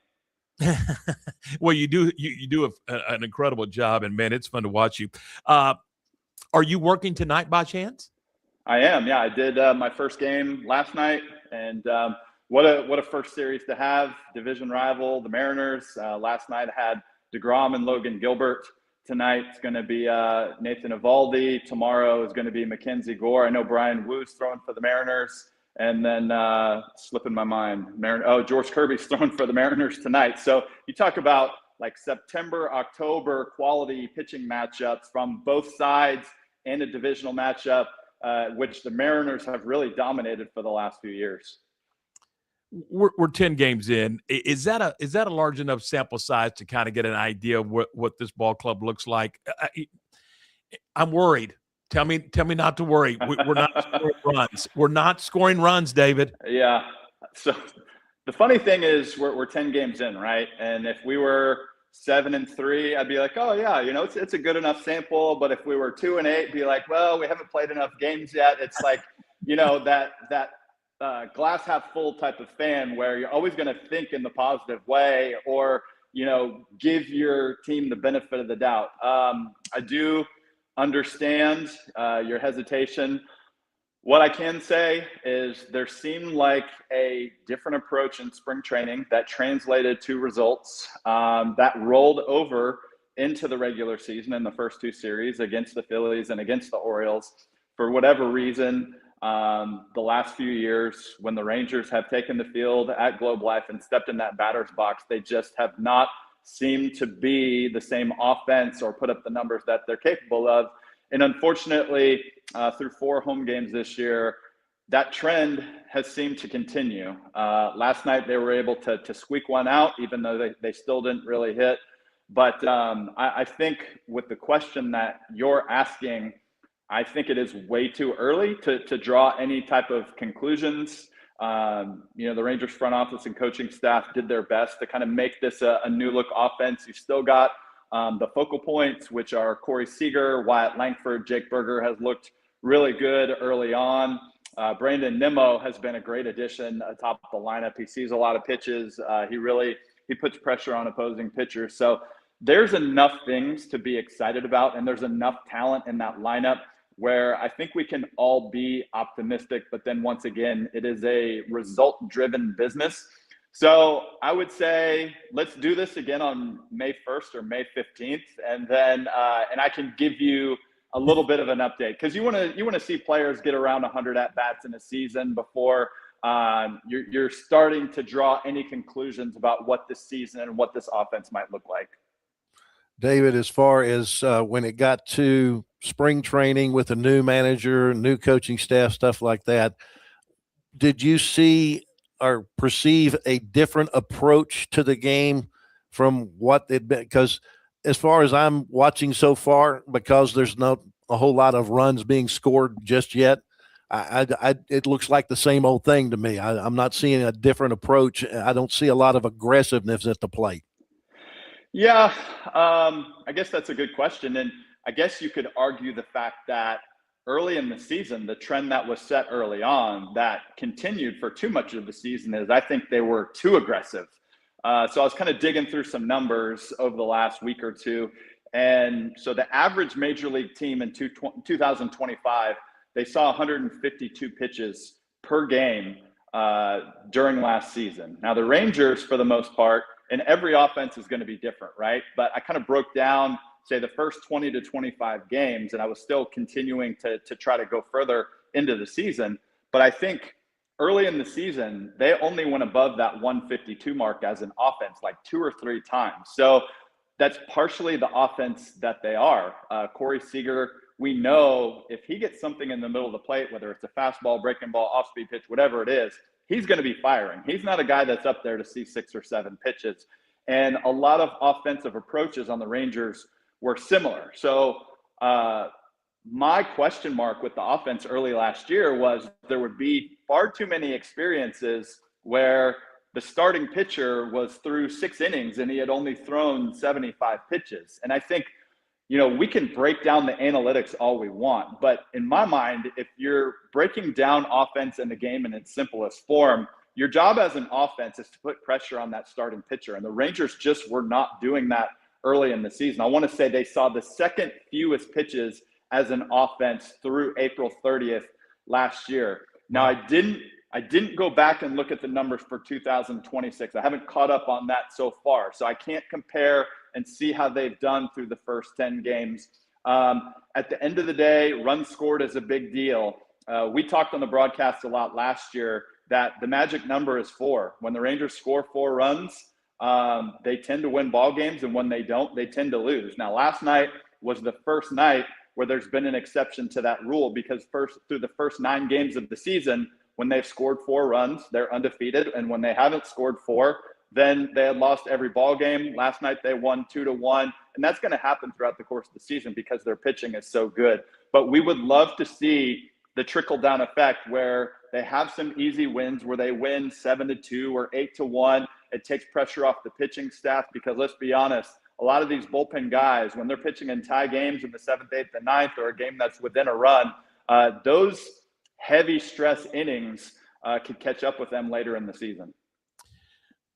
Well, you do an incredible job, and man, it's fun to watch you. Are you working tonight by chance? I am. Yeah, I did my first game last night, and what a first series to have. Division rival, the Mariners. Last night I had DeGrom and Logan Gilbert. Tonight it's going to be Nathan Eovaldi. Tomorrow is going to be Mackenzie Gore. I know Brian Woo's throwing for the Mariners. And then slipping my mind, George Kirby's throwing for the Mariners tonight. So you talk about like September, October quality pitching matchups from both sides and a divisional matchup, which the Mariners have really dominated for the last few years. We're 10 games in. Is that a large enough sample size to kind of get an idea of what this ball club looks like? I'm worried. Tell me not to worry. We're not scoring runs. We're not scoring runs, David. Yeah. So the funny thing is we're 10 games in, right? And if we were 7-3, I'd be like, oh yeah, it's a good enough sample. But if we were 2-8, be like, well, we haven't played enough games yet. It's like, that glass half full type of fan where you're always going to think in the positive way or, give your team the benefit of the doubt. I do understand your hesitation. What I can say is there seemed like a different approach in spring training that translated to results that rolled over into the regular season in the first two series against the Phillies and against the Orioles. For whatever reason, the last few years when the Rangers have taken the field at Globe Life and stepped in that batter's box, they just have not seem to be the same offense or put up the numbers that they're capable of. And unfortunately, through 4 home games this year, that trend has seemed to continue. Last night, they were able to squeak one out, even though they still didn't really hit. But I think with the question that you're asking, I think it is way too early to draw any type of conclusions. The Rangers front office and coaching staff did their best to kind of make this a new look offense. You've still got the focal points, which are Corey Seager, Wyatt Langford, Jake Berger has looked really good early on. Brandon Nimmo has been a great addition atop the lineup. He sees a lot of pitches. He puts pressure on opposing pitchers. So there's enough things to be excited about, and there's enough talent in that lineup where I think we can all be optimistic, but then once again, it is a result-driven business. So I would say let's do this again on May 1st or May 15th, and then and I can give you a little bit of an update because you want to see players get around 100 at-bats in a season before you're starting to draw any conclusions about what this season and what this offense might look like. David, as far as when it got to spring training with a new manager, new coaching staff, stuff like that, did you see or perceive a different approach to the game from what it been? Because as far as I'm watching so far, because there's not a whole lot of runs being scored just yet, it looks like the same old thing to me. I'm not seeing a different approach. I don't see a lot of aggressiveness at the plate. Yeah, I guess that's a good question. And I guess you could argue the fact that early in the season, the trend that was set early on that continued for too much of the season is I think they were too aggressive. So I was kind of digging through some numbers over the last week or two. And so the average major league team in 2025, they saw 152 pitches per game during last season. Now the Rangers, for the most part, and every offense is going to be different, right? But I kind of broke down, say, the first 20 to 25 games, and I was still continuing to try to go further into the season. But I think early in the season, they only went above that 152 mark as an offense like 2 or 3 times. So that's partially the offense that they are. Corey Seager, we know if he gets something in the middle of the plate, whether it's a fastball, breaking ball, off-speed pitch, whatever it is, he's going to be firing. He's not a guy that's up there to see 6 or 7 pitches. And a lot of offensive approaches on the Rangers were similar. So my question mark with the offense early last year was there would be far too many experiences where the starting pitcher was through 6 innings and he had only thrown 75 pitches. And I think, we can break down the analytics all we want, but in my mind, if you're breaking down offense in the game in its simplest form, your job as an offense is to put pressure on that starting pitcher. And the Rangers just were not doing that early in the season. I want to say they saw the second fewest pitches as an offense through April 30th last year. Now, I didn't go back and look at the numbers for 2026. I haven't caught up on that so far, so I can't compare and see how they've done through the first 10 games. At the end of the day, runs scored is a big deal. We talked on the broadcast a lot last year that the magic number is 4. When the Rangers score 4 runs, they tend to win ball games, and when they don't, they tend to lose. Now, last night was the first night where there's been an exception to that rule, because through the first 9 games of the season, when they've scored 4 runs, they're undefeated. And when they haven't scored 4, then they had lost every ball game. Last night they won 2-1. And that's going to happen throughout the course of the season because their pitching is so good. But we would love to see the trickle-down effect where they have some easy wins, where they win 7-2 or 8-1. It takes pressure off the pitching staff, because let's be honest, a lot of these bullpen guys, when they're pitching in tie games in the 7th, 8th, and 9th, or a game that's within a run, those heavy stress innings could catch up with them later in the season.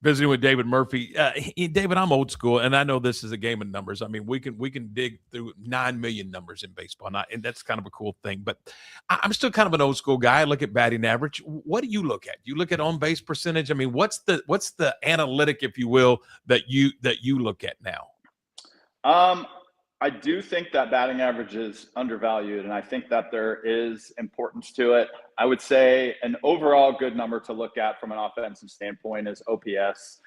Visiting with David Murphy. David, I'm old school, and I know this is a game of numbers. I mean, we can dig through 9 million numbers in baseball, and that's kind of a cool thing. But I'm still kind of an old school guy. I look at batting average. What do you look at? You look at on base percentage. I mean, what's the analytic, if you will, that you look at now? I do think that batting average is undervalued, and I think that there is importance to it. I would say an overall good number to look at from an offensive standpoint is OPS,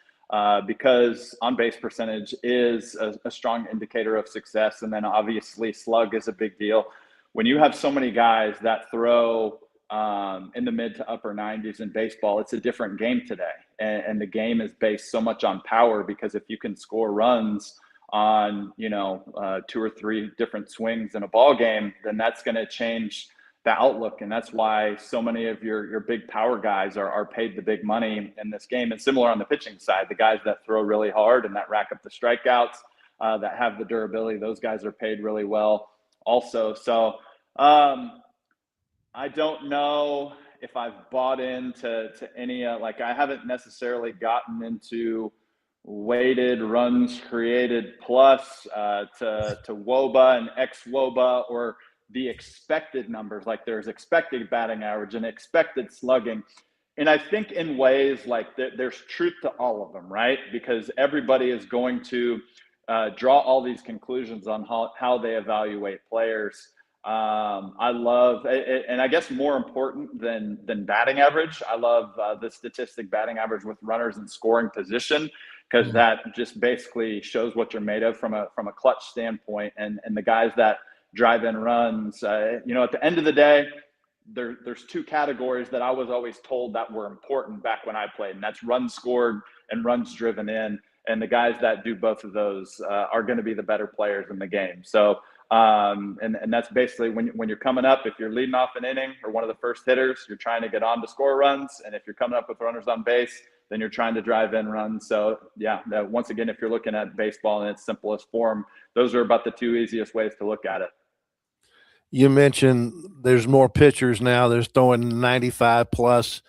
because on-base percentage is a strong indicator of success. And then obviously slug is a big deal. When you have so many guys that throw in the mid to upper 90s in baseball, it's a different game today. And the game is based so much on power, because if you can score runs on 2 or 3 different swings in a ball game, then that's going to change the outlook. And that's why so many of your big power guys are paid the big money in this game. And similar on the pitching side, the guys that throw really hard and that rack up the strikeouts, that have the durability, those guys are paid really well also. So I don't know if I've bought into any I haven't necessarily gotten into weighted runs created plus to WOBA and ex-WOBA, or the expected numbers. Like there's expected batting average and expected slugging. And I think in ways there's truth to all of them, right? Because everybody is going to draw all these conclusions on how they evaluate players. I love it, and I guess more important than batting average, I love the statistic batting average with runners in scoring position, because that just basically shows what you're made of from a clutch standpoint. And the guys that drive in runs, at the end of the day, there's 2 categories that I was always told that were important back when I played, and that's runs scored and runs driven in. And the guys that do both of those are going to be the better players in the game. So, and that's basically when you're coming up, if you're leading off an inning or one of the first hitters, you're trying to get on to score runs. And if you're coming up with runners on base, then you're trying to drive in runs. So yeah, once again, if you're looking at baseball in its simplest form, those are about the 2 easiest ways to look at it. You mentioned there's more pitchers now. There's throwing 95 plus.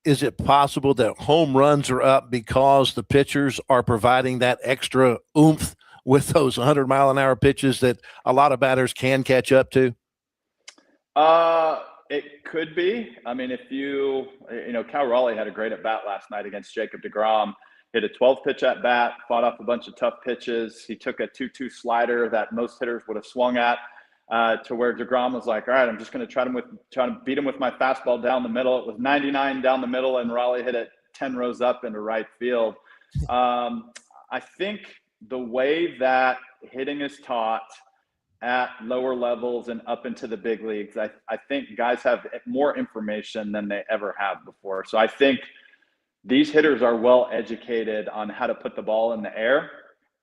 Is it possible that home runs are up because the pitchers are providing that extra oomph with those 100-mile-an-hour pitches that a lot of batters can catch up to? It could be. I mean, if Cal Raleigh had a great at-bat last night against Jacob deGrom, hit a 12-pitch at-bat, fought off a bunch of tough pitches. He took a 2-2 slider that most hitters would have swung at, to where deGrom was like, all right, I'm just going to try to beat him with my fastball down the middle. It was 99 down the middle, and Raleigh hit it 10 rows up into right field. I think the way that hitting is taught at lower levels and up into the big leagues, I think guys have more information than they ever have before. So I think these hitters are well educated on how to put the ball in the air,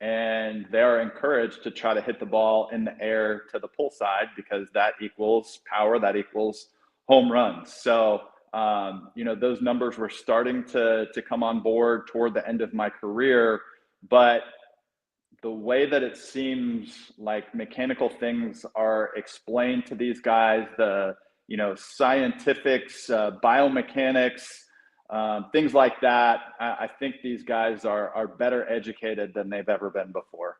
and they are encouraged to try to hit the ball in the air to the pull side, because that equals power, that equals home runs. So Those numbers were starting to come on board toward the end of my career, but the way that it seems like mechanical things are explained to these guys, the scientifics, biomechanics, things like that, I think these guys are better educated than they've ever been before.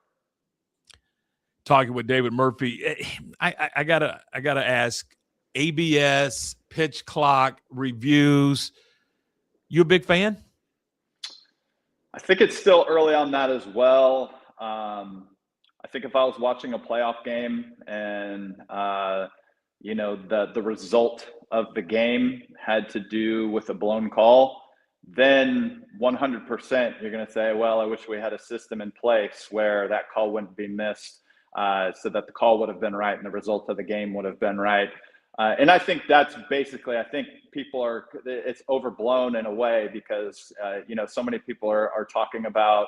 Talking with David Murphy, I gotta ask, ABS, pitch clock, reviews, you a big fan? I think it's still early on that as well. I think if I was watching a playoff game and the result of the game had to do with a blown call, then 100% you're going to say, well, I wish we had a system in place where that call wouldn't be missed, so that the call would have been right and the result of the game would have been right. And I think that's basically, I think it's overblown in a way because, so many people are talking about,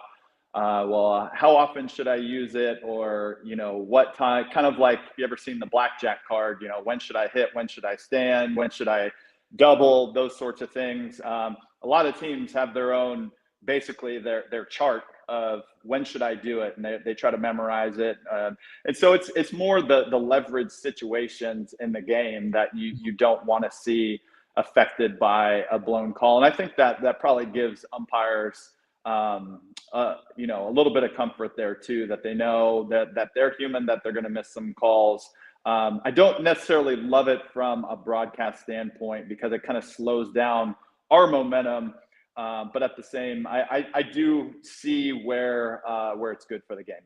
how often should I use it? Or, what time, kind of like, you ever seen the blackjack card, when should I hit? When should I stand? When should I double? Those sorts of things. A lot of teams have their own, basically their chart of when should I do it, and they try to memorize it, and so it's more the leverage situations in the game that you don't want to see affected by a blown call, and I think that probably gives umpires a little bit of comfort there too, that they know that they're human, that they're going to miss some calls. I don't necessarily love it from a broadcast standpoint because it kind of slows down our momentum. But at the same, I do see where it's good for the game.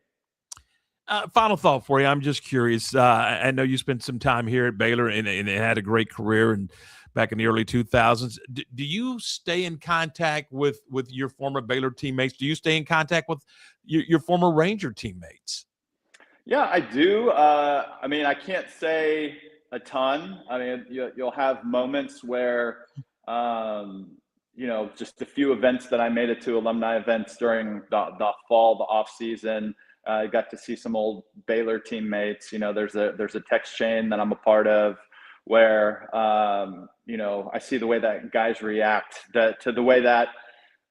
Final thought for you. I'm just curious. I know you spent some time here at Baylor and had a great career and back in the early 2000s. Do you stay in contact with your former Baylor teammates? Do you stay in contact with your former Ranger teammates? Yeah, I do. I can't say a ton. I mean, you'll have moments where, just a few events that I made it to, alumni events during the fall, the off season. I got to see some old Baylor teammates. There's a text chain that I'm a part of where, I see the way that guys react to the way that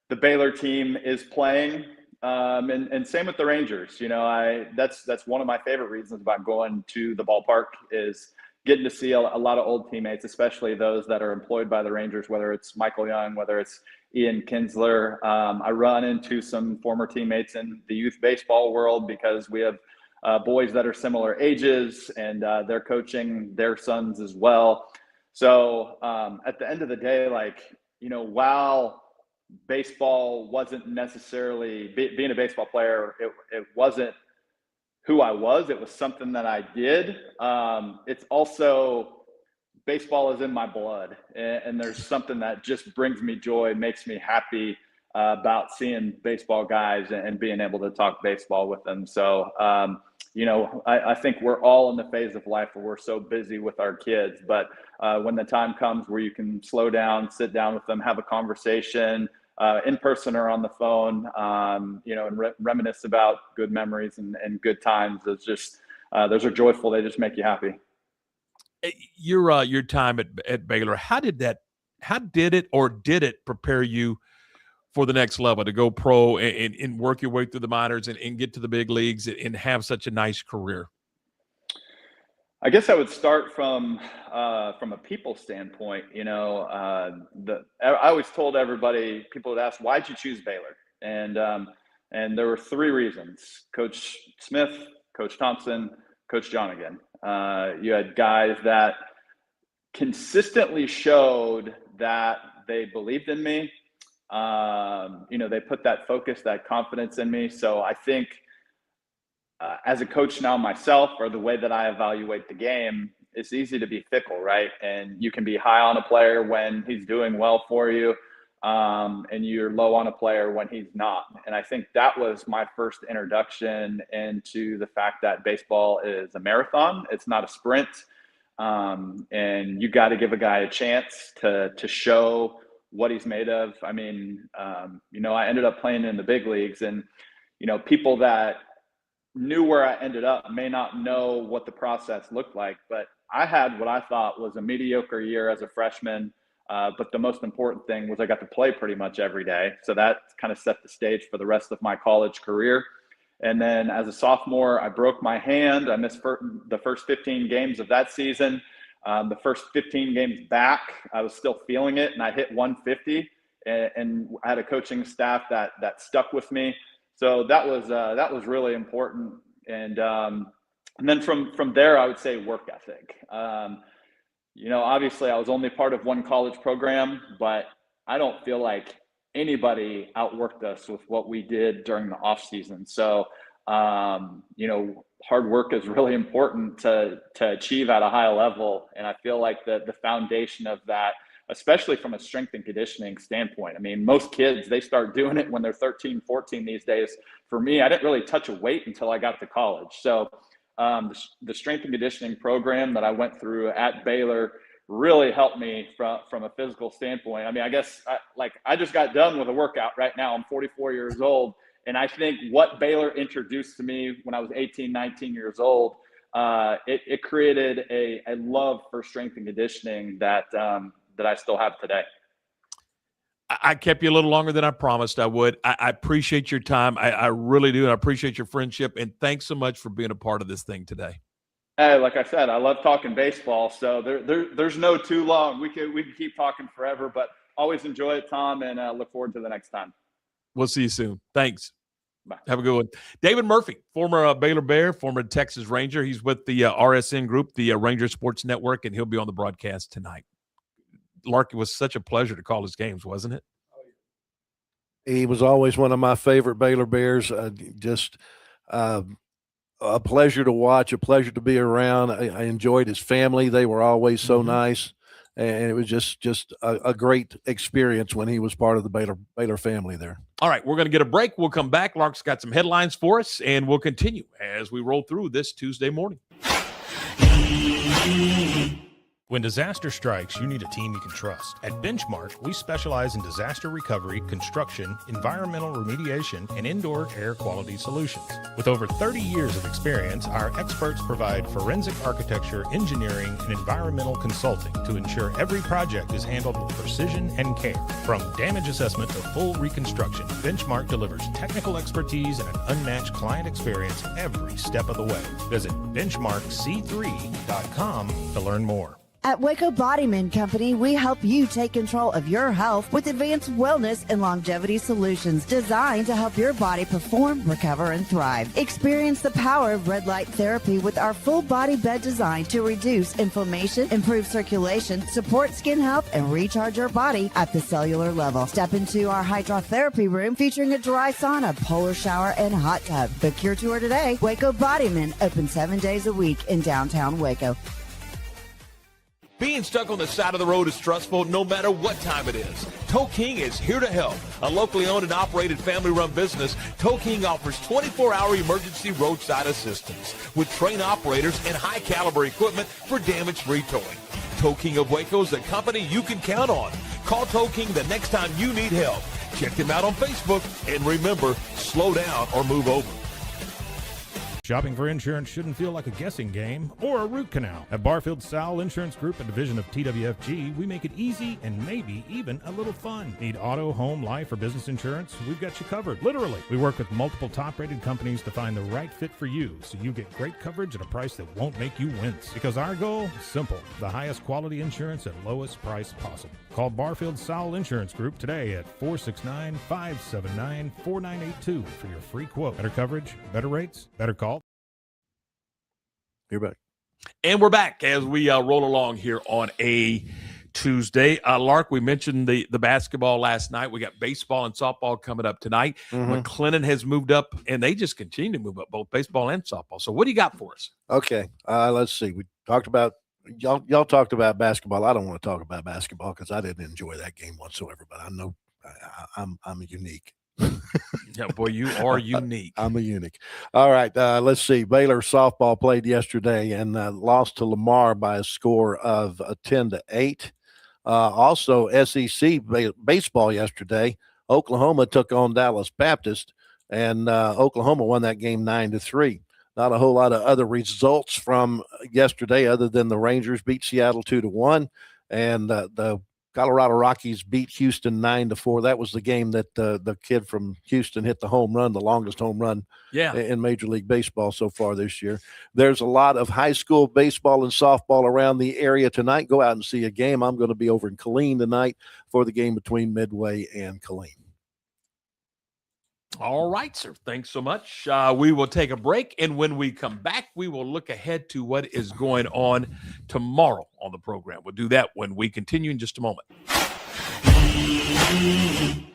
the Baylor team is playing. And same with the Rangers. That's one of my favorite reasons about going to the ballpark is getting to see a lot of old teammates, especially those that are employed by the Rangers, whether it's Michael Young, whether it's Ian Kinsler. I run into some former teammates in the youth baseball world because we have boys that are similar ages, and they're coaching their sons as well. So at the end of the day, while baseball wasn't necessarily being a baseball player, it wasn't who I was. It was something that I did. It's also, baseball is in my blood, and there's something that just brings me joy, makes me happy about seeing baseball guys and being able to talk baseball with them. So, I think we're all in the phase of life where we're so busy with our kids, but when the time comes where you can slow down, sit down with them, have a conversation, in person or on the phone, and reminisce about good memories and good times. It's just, those are joyful. They just make you happy. Your time at Baylor, how did it prepare you for the next level, to go pro and work your way through the minors and get to the big leagues and have such a nice career? I guess I would start from a people standpoint. I always told everybody, people would ask, why'd you choose Baylor? And there were three reasons: Coach Smith, Coach Thompson, Coach Johnigan. You had guys that consistently showed that they believed in me. They put that focus, that confidence in me. So I think, as a coach now myself, or the way that I evaluate the game, it's easy to be fickle, right? And you can be high on a player when he's doing well for you, and you're low on a player when he's not. And I think that was my first introduction into the fact that baseball is a marathon. It's not a sprint. And you got to give a guy a chance to show what he's made of. I mean, I ended up playing in the big leagues, and, people that knew where I ended up may not know what the process looked like, but I had what I thought was a mediocre year as a freshman. But the most important thing was I got to play pretty much every day. So that kind of set the stage for the rest of my college career. And then as a sophomore, I broke my hand. I missed the first 15 games of that season. The first 15 games back, I was still feeling it, and I hit 150. And I had a coaching staff that stuck with me. So that was really important. And then from there, I would say work ethic. Obviously I was only part of one college program, but I don't feel like anybody outworked us with what we did during the off season. So, hard work is really important to achieve at a high level. And I feel like the foundation of that, especially from a strength and conditioning standpoint. I mean, most kids, they start doing it when they're 13, 14 these days. For me, I didn't really touch a weight until I got to college. So the strength and conditioning program that I went through at Baylor really helped me from a physical standpoint. I mean, I guess I just got done with a workout right now. I'm 44 years old. And I think what Baylor introduced to me when I was 18, 19 years old, it created a love for strength and conditioning that I still have today. I kept you a little longer than I promised I would. I appreciate your time. I really do. And I appreciate your friendship. And thanks so much for being a part of this thing today. Hey, like I said, I love talking baseball. So there's no too long. We can keep talking forever, but always enjoy it, Tom, and look forward to the next time. We'll see you soon. Thanks. Bye. Have a good one. David Murphy, former Baylor Bear, former Texas Ranger. He's with the RSN group, the Ranger Sports Network, and he'll be on the broadcast tonight. Lark, it was such a pleasure to call his games, wasn't it? He was always one of my favorite Baylor Bears. Just a pleasure to watch, a pleasure to be around. I enjoyed his family. They were always so nice. And it was just a great experience when he was part of the Baylor family there. All right, we're going to get a break. We'll come back. Lark's got some headlines for us, and we'll continue as we roll through this Tuesday morning. When disaster strikes, you need a team you can trust. At Benchmark, we specialize in disaster recovery, construction, environmental remediation, and indoor air quality solutions. With over 30 years of experience, our experts provide forensic architecture, engineering, and environmental consulting to ensure every project is handled with precision and care. From damage assessment to full reconstruction, Benchmark delivers technical expertise and an unmatched client experience every step of the way. Visit benchmarkc3.com to learn more. At Waco Bodyman Company, we help you take control of your health with advanced wellness and longevity solutions designed to help your body perform, recover, and thrive. Experience the power of red light therapy with our full body bed design to reduce inflammation, improve circulation, support skin health, and recharge your body at the cellular level. Step into our hydrotherapy room featuring a dry sauna, polar shower, and hot tub. Book your tour today. Waco Bodyman, open 7 days a week in downtown Waco. Being stuck on the side of the road is stressful no matter what time it is. Tow King is here to help. A locally owned and operated family-run business, Tow King offers 24-hour emergency roadside assistance with trained operators and high-caliber equipment for damage-free towing. Tow King of Waco is a company you can count on. Call Tow King the next time you need help. Check them out on Facebook, and remember, slow down or move over. Shopping for insurance shouldn't feel like a guessing game or a root canal. At Barfield Sowell Insurance Group, a division of TWFG, we make it easy and maybe even a little fun. Need auto, home, life, or business insurance? We've got you covered, literally. We work with multiple top-rated companies to find the right fit for you, so you get great coverage at a price that won't make you wince. Because our goal is simple, the highest quality insurance at lowest price possible. Call Barfield Sowell Insurance Group today at 469-579-4982 for your free quote. Better coverage, better rates, better call. You're back. And we're back as we roll along here on a Tuesday. Lark, we mentioned the basketball last night. We got baseball and softball coming up tonight. McLennan has moved up, and they just continue to move up, both baseball and softball. So what do you got for us? Okay, let's see. We talked about y'all talked about basketball. I don't want to talk about basketball because I didn't enjoy that game whatsoever. But I know I'm unique. Yeah, boy, you are unique. I'm a unique. All right, let's see. Baylor softball played yesterday and lost to Lamar by a score of 10-8. Also, SEC baseball yesterday. Oklahoma took on Dallas Baptist, and Oklahoma won that game 9-3. Not a whole lot of other results from yesterday other than the Rangers beat Seattle 2-1, and the Colorado Rockies beat Houston 9-4. That was the game that the kid from Houston hit the home run, the longest home run in Major League Baseball so far this year. There's a lot of high school baseball and softball around the area tonight. Go out and see a game. I'm going to be over in Killeen tonight for the game between Midway and Killeen. All right, sir. Thanks so much. We will take a break, and when we come back, we will look ahead to what is going on tomorrow on the program. We'll do that when we continue in just a moment.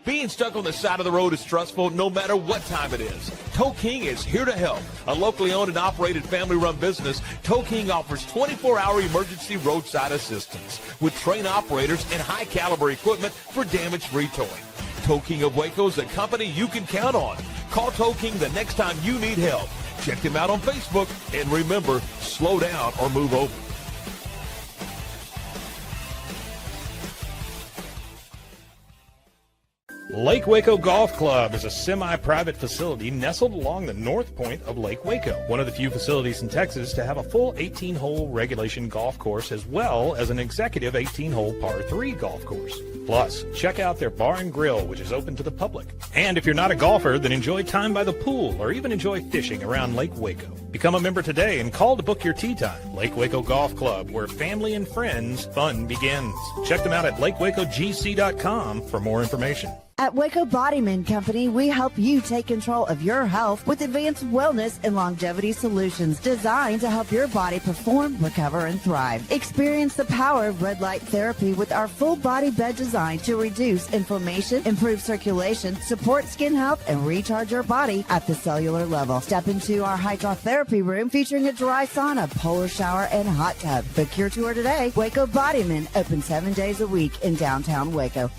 Being stuck on the side of the road is stressful no matter what time it is. Tow King is here to help. A locally owned and operated family-run business, Tow King offers 24-hour emergency roadside assistance with trained operators and high-caliber equipment for damage-free towing. Tow King of Waco is a company you can count on. Call Tow King the next time you need help. Check them out on Facebook, and remember, slow down or move over. Lake Waco Golf Club is a semi-private facility nestled along the north point of Lake Waco, one of the few facilities in Texas to have a full 18-hole regulation golf course as well as an executive 18-hole par 3 golf course. Plus, check out their bar and grill, which is open to the public. And if you're not a golfer, then enjoy time by the pool or even enjoy fishing around Lake Waco. Become a member today and call to book your tee time. Lake Waco Golf Club, where family and friends fun begins. Check them out at lakewacogc.com for more information. At Waco Bodyman Company, we help you take control of your health with advanced wellness and longevity solutions designed to help your body perform, recover, and thrive. Experience the power of red light therapy with our full body bed design to reduce inflammation, improve circulation, support skin health, and recharge your body at the cellular level. Step into our hydrotherapy room featuring a dry sauna, polar shower, and hot tub. Book your tour today. Waco Bodyman, open 7 days a week in downtown Waco.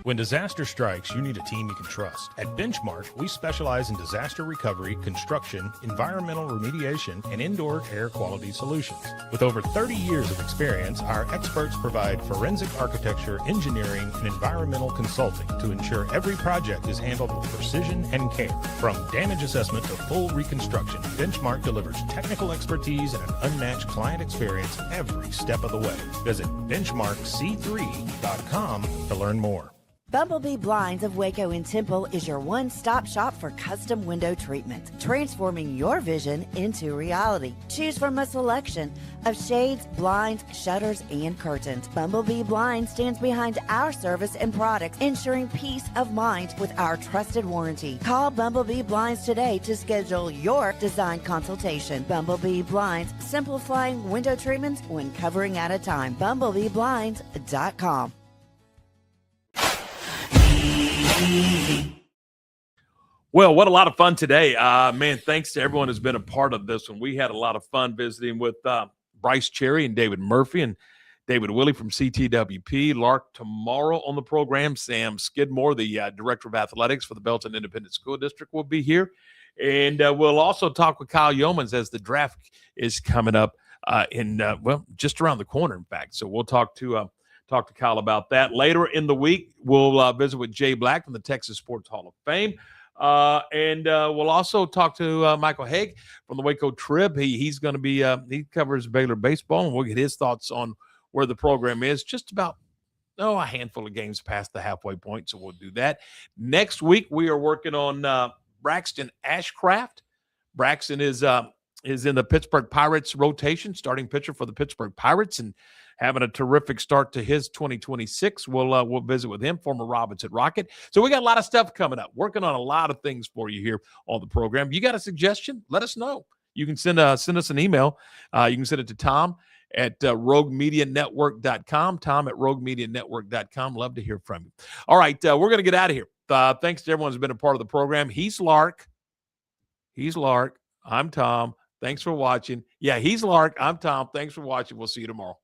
When disaster strikes, you need a team you can trust. At Benchmark, we specialize in disaster recovery, construction, environmental remediation, and indoor air quality solutions. With over 30 years of experience, our experts provide forensic architecture, engineering, and environmental consulting to ensure every project is handled with precision and care. From damage assessment to full reconstruction, Benchmark delivers technical expertise and an unmatched client experience every step of the way. Visit benchmarkc3.com to learn more. Bumblebee Blinds of Waco and Temple is your one-stop shop for custom window treatment, transforming your vision into reality. Choose from a selection of shades, blinds, shutters, and curtains. Bumblebee Blinds stands behind our service and products, ensuring peace of mind with our trusted warranty. Call Bumblebee Blinds today to schedule your design consultation. Bumblebee Blinds, simplifying window treatments one covering at a time. BumblebeeBlinds.com. Well, what a lot of fun today. Man, thanks to everyone who's been a part of this one. We had a lot of fun visiting with Brice Cherry and David Murphy and David Willey from CTWP. Lark tomorrow on the program. Sam Skidmore, the Director of Athletics for the Belton Independent School District, will be here. And we'll also talk with Kyle Yeomans as the draft is coming up just around the corner, in fact. So we'll talk to Kyle about that. Later in the week, we'll visit with Jay Black from the Texas Sports Hall of Fame. And we'll also talk to Michael Haig from the Waco Trib. He's going to be he covers Baylor baseball, and we'll get his thoughts on where the program is. Just about a handful of games past the halfway point, so we'll do that. Next week, we are working on Braxton Ashcraft. Braxton is in the Pittsburgh Pirates rotation, starting pitcher for the Pittsburgh Pirates, and having a terrific start to his 2026. We'll visit with him, former Robinson Rocket. So we got a lot of stuff coming up, working on a lot of things for you here on the program. You got a suggestion? Let us know. You can send us an email. You can send it to Tom at roguemedianetwork.com, Tom at roguemedianetwork.com. Love to hear from you. All right, we're going to get out of here. Thanks to everyone who's been a part of the program. He's Lark. I'm Tom. Thanks for watching. Yeah, he's Lark. I'm Tom. Thanks for watching. We'll see you tomorrow.